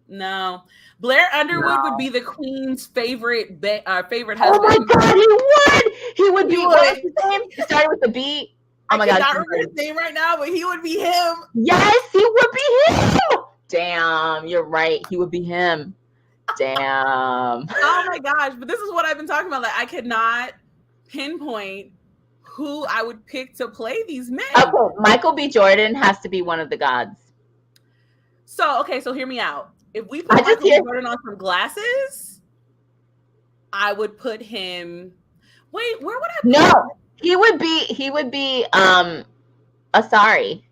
S2: no. Blair Underwood would
S1: no.
S2: be the queen's favorite
S1: Oh my
S2: husband.
S1: god, he would! He would
S2: He
S1: be, what was
S2: would.
S1: his name? It started with the B. Oh
S2: I
S1: my god.
S2: cannot remember his name right now, but he would be him.
S1: Yes, he would be him! Damn, you're right. He would be him. Damn.
S2: Oh my gosh, but this is what I've been talking about. Like, I could not pinpoint who I would pick to play these men.
S1: Okay, Michael B. Jordan has to be one of the gods.
S2: So, okay, so hear me out. If we put Michael B. Jordan on some glasses, I would put him. Wait, where would I put
S1: No,
S2: him?
S1: he would be Asari.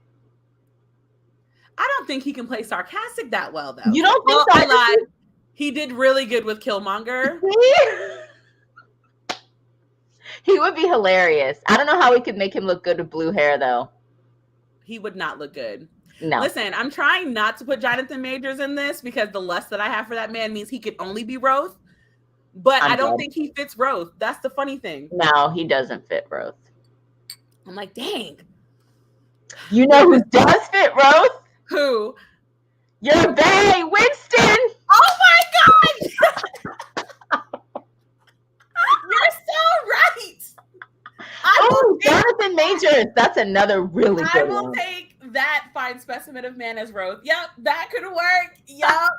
S2: I don't think he can play sarcastic that well, though.
S1: You don't think so?
S2: I lied. He did really good with Killmonger.
S1: He would be hilarious. I don't know how we could make him look good with blue hair, though.
S2: He would not look good.
S1: No.
S2: Listen, I'm trying not to put Jonathan Majors in this because the lust that I have for that man means he could only be Roth. But I don't think he fits Roth. That's the funny thing.
S1: No, he doesn't fit Roth.
S2: I'm like, dang.
S1: You know who does fit Roth?
S2: Who?
S1: Your bae, Winston.
S2: Oh my God! You're so right.
S1: Jonathan Majors. That's another really good one.
S2: I will take that fine specimen of man as Roth. Yep, that could work. Yep.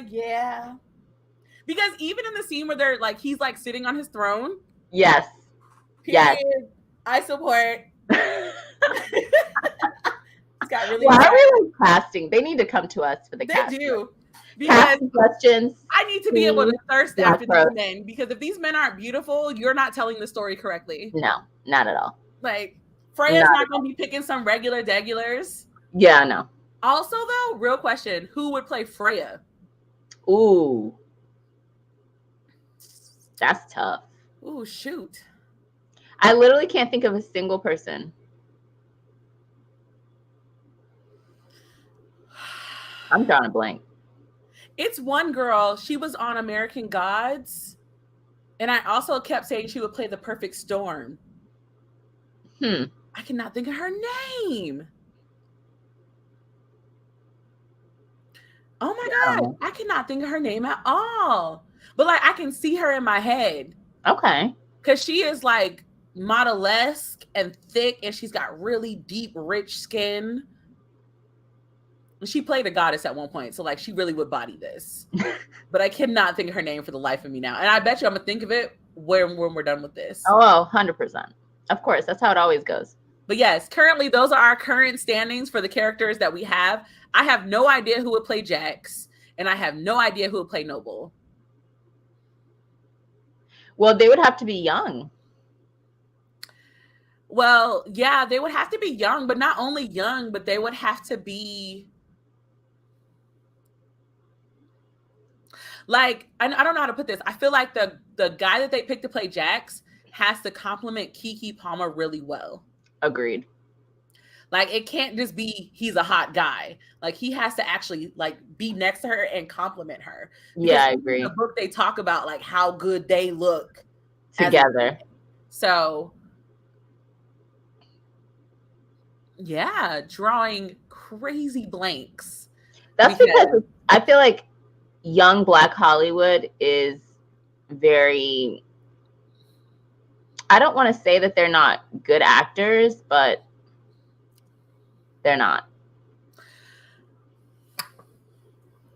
S2: Yeah. Because even in the scene where they're like, he's like sitting on his throne.
S1: Yes.
S2: Period. Yes. I support. It's got really.
S1: Why are we like casting? They need to come to us for the casting.
S2: They do. Because
S1: questions.
S2: I need to be able to thirst after these men. Because if these men aren't beautiful, you're not telling the story correctly.
S1: No, not at all.
S2: Like, Freya's not going to be picking some regular degulars.
S1: Yeah, no.
S2: Also, though, real question: who would play Freya?
S1: Ooh, that's tough.
S2: Ooh, shoot!
S1: I literally can't think of a single person. I'm drawing a blank.
S2: It's one girl. She was on American Gods, and I also kept saying she would play the perfect storm. I cannot think of her name. Oh my God. I cannot think of her name at all. But like I can see her in my head.
S1: Okay.
S2: Because she is like model-esque and thick, and she's got really deep, rich skin. She played a goddess at one point, so like she really would body this. But I cannot think of her name for the life of me now. And I bet you I'm gonna think of it when we're done with this.
S1: Oh, 100%. Of course, that's how it always goes.
S2: But yes, currently those are our current standings for the characters that we have. I have no idea who would play Jax, and I have no idea who would play Noble.
S1: Well, they would have to be young.
S2: Well, yeah, they would have to be young, but not only young, but they would have to be like, I don't know how to put this. I feel like the guy that they picked to play Jax has to complement Keke Palmer really well.
S1: Agreed.
S2: Like, it can't just be he's a hot guy. Like, he has to actually like be next to her and compliment her.
S1: Because yeah, I agree.
S2: In the book, they talk about like how good they look
S1: together.
S2: So, yeah, drawing crazy blanks.
S1: That's because I feel like young Black Hollywood is very, I don't want to say that they're not good actors, but they're not.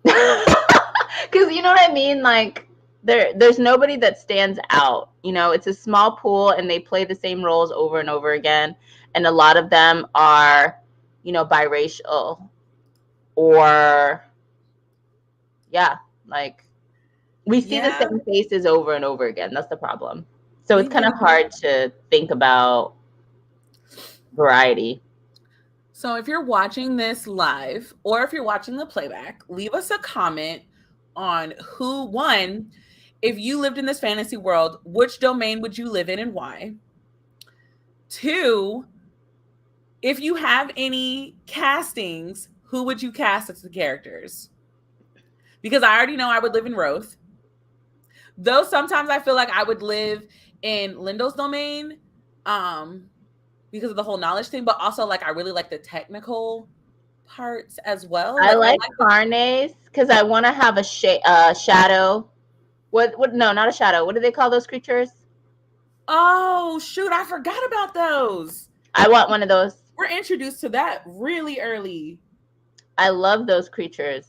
S1: Because you know what I mean? Like, there's nobody that stands out. You know, it's a small pool and they play the same roles over and over again. And a lot of them are, you know, biracial or, yeah, like we see the same faces over and over again. That's the problem. So it's kind of hard to think about variety.
S2: So if you're watching this live or if you're watching the playback, leave us a comment on who one, if you lived in this fantasy world, which domain would you live in and why? Two, if you have any castings, who would you cast as the characters? Because I already know I would live in Roth. Though sometimes I feel like I would live in Lindo's domain, um, because of the whole knowledge thing, but also like I really like the technical parts as well.
S1: I
S2: Like I
S1: like
S2: like the
S1: Carnes because I want to have a shadow. What? No, not a shadow. What do they call those creatures?
S2: oh shoot, I forgot about those.
S1: I want one of those.
S2: We're introduced to that really early.
S1: I love those creatures.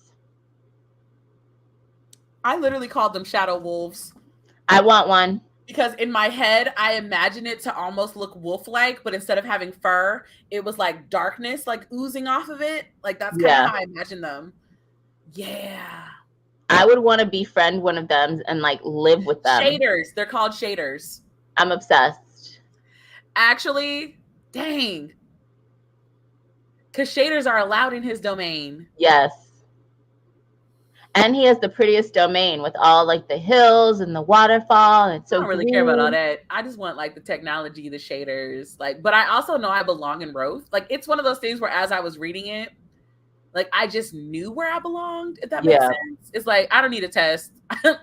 S2: I literally called them shadow wolves.
S1: I want one.
S2: Because in my head, I imagine it to almost look wolf-like, but instead of having fur, it was like darkness, like oozing off of it. Like that's kind of
S1: Yeah.
S2: how I imagine them. Yeah.
S1: I would want to befriend one of them and like live with them.
S2: Shaders. They're called shaders.
S1: I'm obsessed.
S2: Actually, dang. Because shaders are allowed in his domain.
S1: Yes. And he has the prettiest domain with all like the hills and the waterfall. And it's so
S2: I don't really care about all that. I just want like the technology, the shaders. Like, but I also know I belong in Roth. Like, it's one of those things where as I was reading it, like I just knew where I belonged, if that makes sense. It's like I don't need a test. I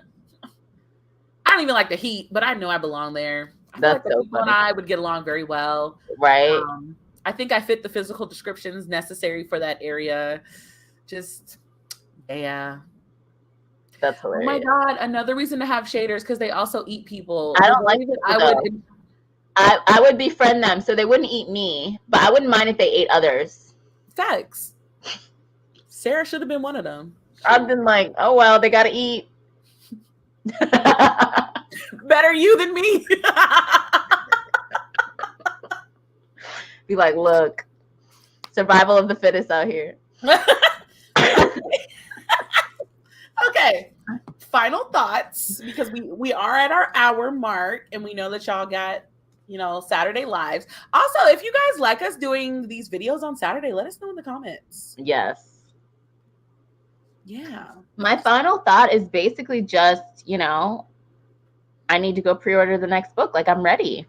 S2: don't even like the heat, but I know I belong there. I feel like the people and I would get along very well.
S1: Right.
S2: I think I fit the physical descriptions necessary for that area. Just, yeah.
S1: That's hilarious.
S2: Oh my God. Another reason to have shaders because they also eat people.
S1: I don't like it. I would befriend them so they wouldn't eat me, but I wouldn't mind if they ate others.
S2: Facts. Sarah should have been one of them.
S1: I've been like, oh, well, they got to eat.
S2: Better you than me.
S1: Be like, look, survival of the fittest out here.
S2: Okay. Final thoughts, because we are at our hour mark and we know that y'all got, Saturday lives. Also, if you guys like us doing these videos on Saturday, let us know in the comments.
S1: Yes.
S2: Yeah.
S1: My final thought is basically just, I need to go pre-order the next book. Like, I'm ready.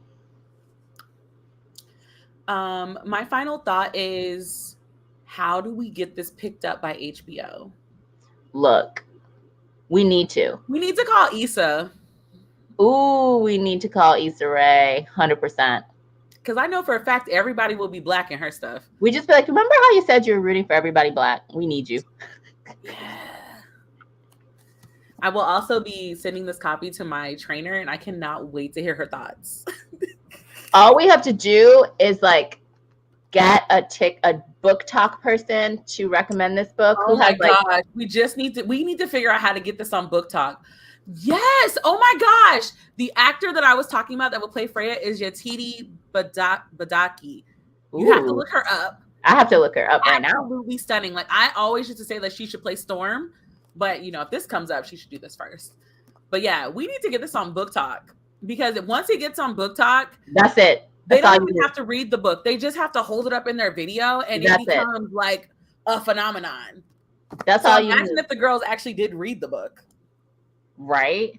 S2: My final thought is, how do we get this picked up by HBO?
S1: Look, we need to.
S2: We need to call Issa.
S1: Ooh, we need to call Issa Rae, 100%.
S2: Because I know for a fact everybody will be Black in her stuff.
S1: We just be like, remember how you said you were rooting for everybody Black? We need you.
S2: Yeah. I will also be sending this copy to my trainer, and I cannot wait to hear her thoughts.
S1: All we have to do is like get a book talk person to recommend this book.
S2: Oh my gosh. We need to figure out how to get this on Book Talk. Yes. Oh my gosh. The actor that I was talking about that will play Freya is Yetide Badaki. You have to look her up.
S1: I have to look her up right now.
S2: Absolutely stunning. Like I always used to say that she should play Storm, but if this comes up, she should do this first. But yeah, we need to get this on Book Talk, because once it gets on Book Talk,
S1: that's it.
S2: They don't even have to read the book. They just have to hold it up in their video, and it becomes like a phenomenon.
S1: That's all you
S2: imagine if the girls actually did read the book.
S1: Right?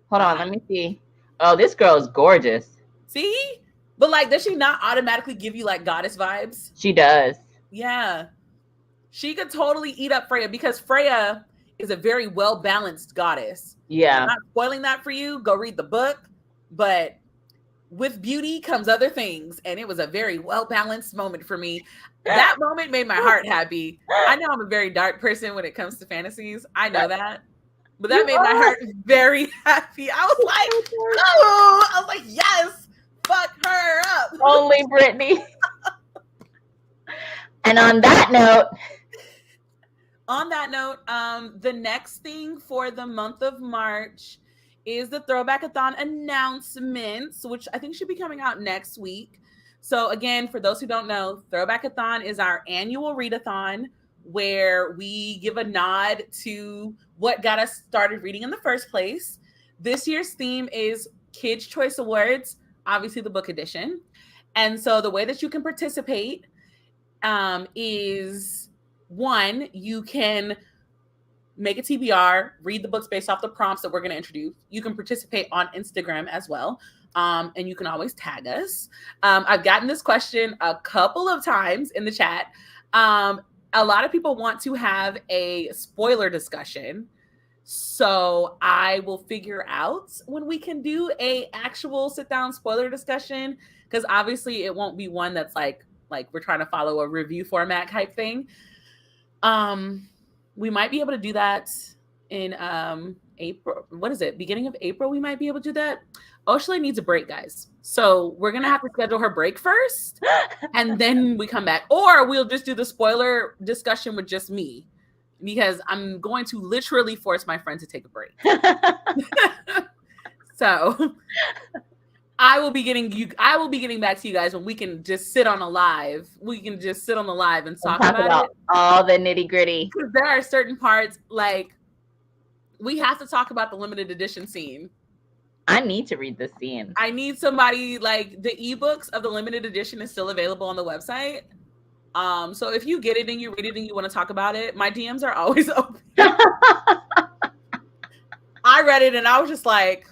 S1: Hold on, let me see. Oh, this girl is gorgeous.
S2: See? But like, does she not automatically give you like goddess vibes?
S1: She does.
S2: Yeah. She could totally eat up Freya, because Freya is a very well-balanced goddess.
S1: Yeah.
S2: I'm not spoiling that for you. Go read the book. But with beauty comes other things, and it was a very well-balanced moment for me. That moment made my heart happy. I know I'm a very dark person when it comes to fantasies. I know that. But that made my heart very happy. I was like, oh, I was like, yes, fuck her up.
S1: Only Brittany. And on that note,
S2: the next thing for the month of March is the Throwback-a-thon announcements, which I think should be coming out next week. So again, for those who don't know, Throwback-a-thon is our annual readathon where we give a nod to what got us started reading in the first place. This year's theme is Kids' Choice Awards, obviously the book edition. And so the way that you can participate is, one, you can make a TBR, read the books based off the prompts that we're going to introduce. You can participate on Instagram as well. And you can always tag us. I've gotten this question a couple of times in the chat. A lot of people want to have a spoiler discussion. So I will figure out when we can do a actual sit down spoiler discussion, because obviously it won't be one that's like we're trying to follow a review format type thing. We might be able to do that in April. What is it? Beginning of April, we might be able to do that. Oshley needs a break, guys. So we're gonna have to schedule her break first, and then we come back. Or we'll just do the spoiler discussion with just me, because I'm going to literally force my friend to take a break. So I will be getting back to you guys when we can just sit on a live. We can just sit on the live and talk about it.
S1: All the nitty-gritty.
S2: Because there are certain parts, like, we have to talk about the limited edition scene.
S1: I need to read this scene.
S2: I need somebody, like, the ebooks of the limited edition is still available on the website. So if you get it and you read it and you want to talk about it, my DMs are always open. I read it and I was just like,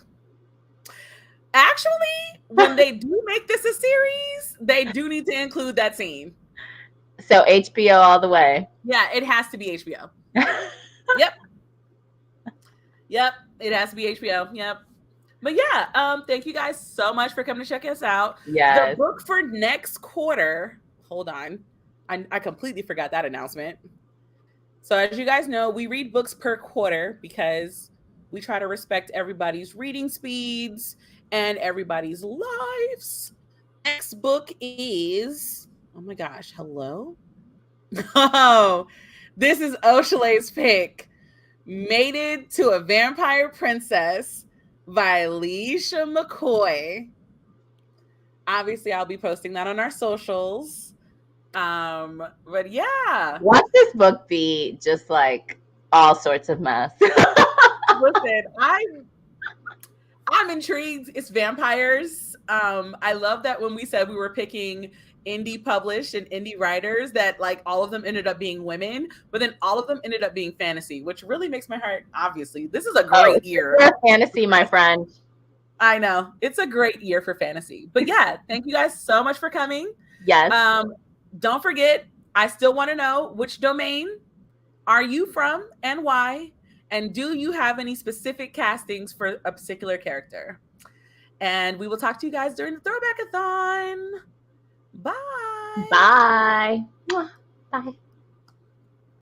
S2: actually, when they do make this a series, they do need to include that scene.
S1: So HBO all the way.
S2: Yeah, it has to be HBO. Yep. Yep, it has to be HBO. Yep. But yeah, thank you guys so much for coming to check us out.
S1: Yes.
S2: The book for next quarter, hold on. I completely forgot that announcement. So as you guys know, we read books per quarter because we try to respect everybody's reading speeds and everybody's lives. Next book is, oh my gosh, hello? Oh, this is Oshalay's pick. Mated to a Vampire Princess by Alicia McCoy. Obviously, I'll be posting that on our socials. But yeah.
S1: Watch this book be just like all sorts of mess.
S2: Listen, I'm intrigued. It's vampires. I love that when we said we were picking indie published and indie writers, that like all of them ended up being women, but then all of them ended up being fantasy, which really makes my heart, obviously, this is a great year.
S1: Fantasy, my friend.
S2: I know. It's a great year for fantasy. But yeah, thank you guys so much for coming.
S1: Yes.
S2: Don't forget, I still want to know, which domain are you from and why? And do you have any specific castings for a particular character? And we will talk to you guys during the Throwback-a-thon. Bye.
S1: Bye. Bye.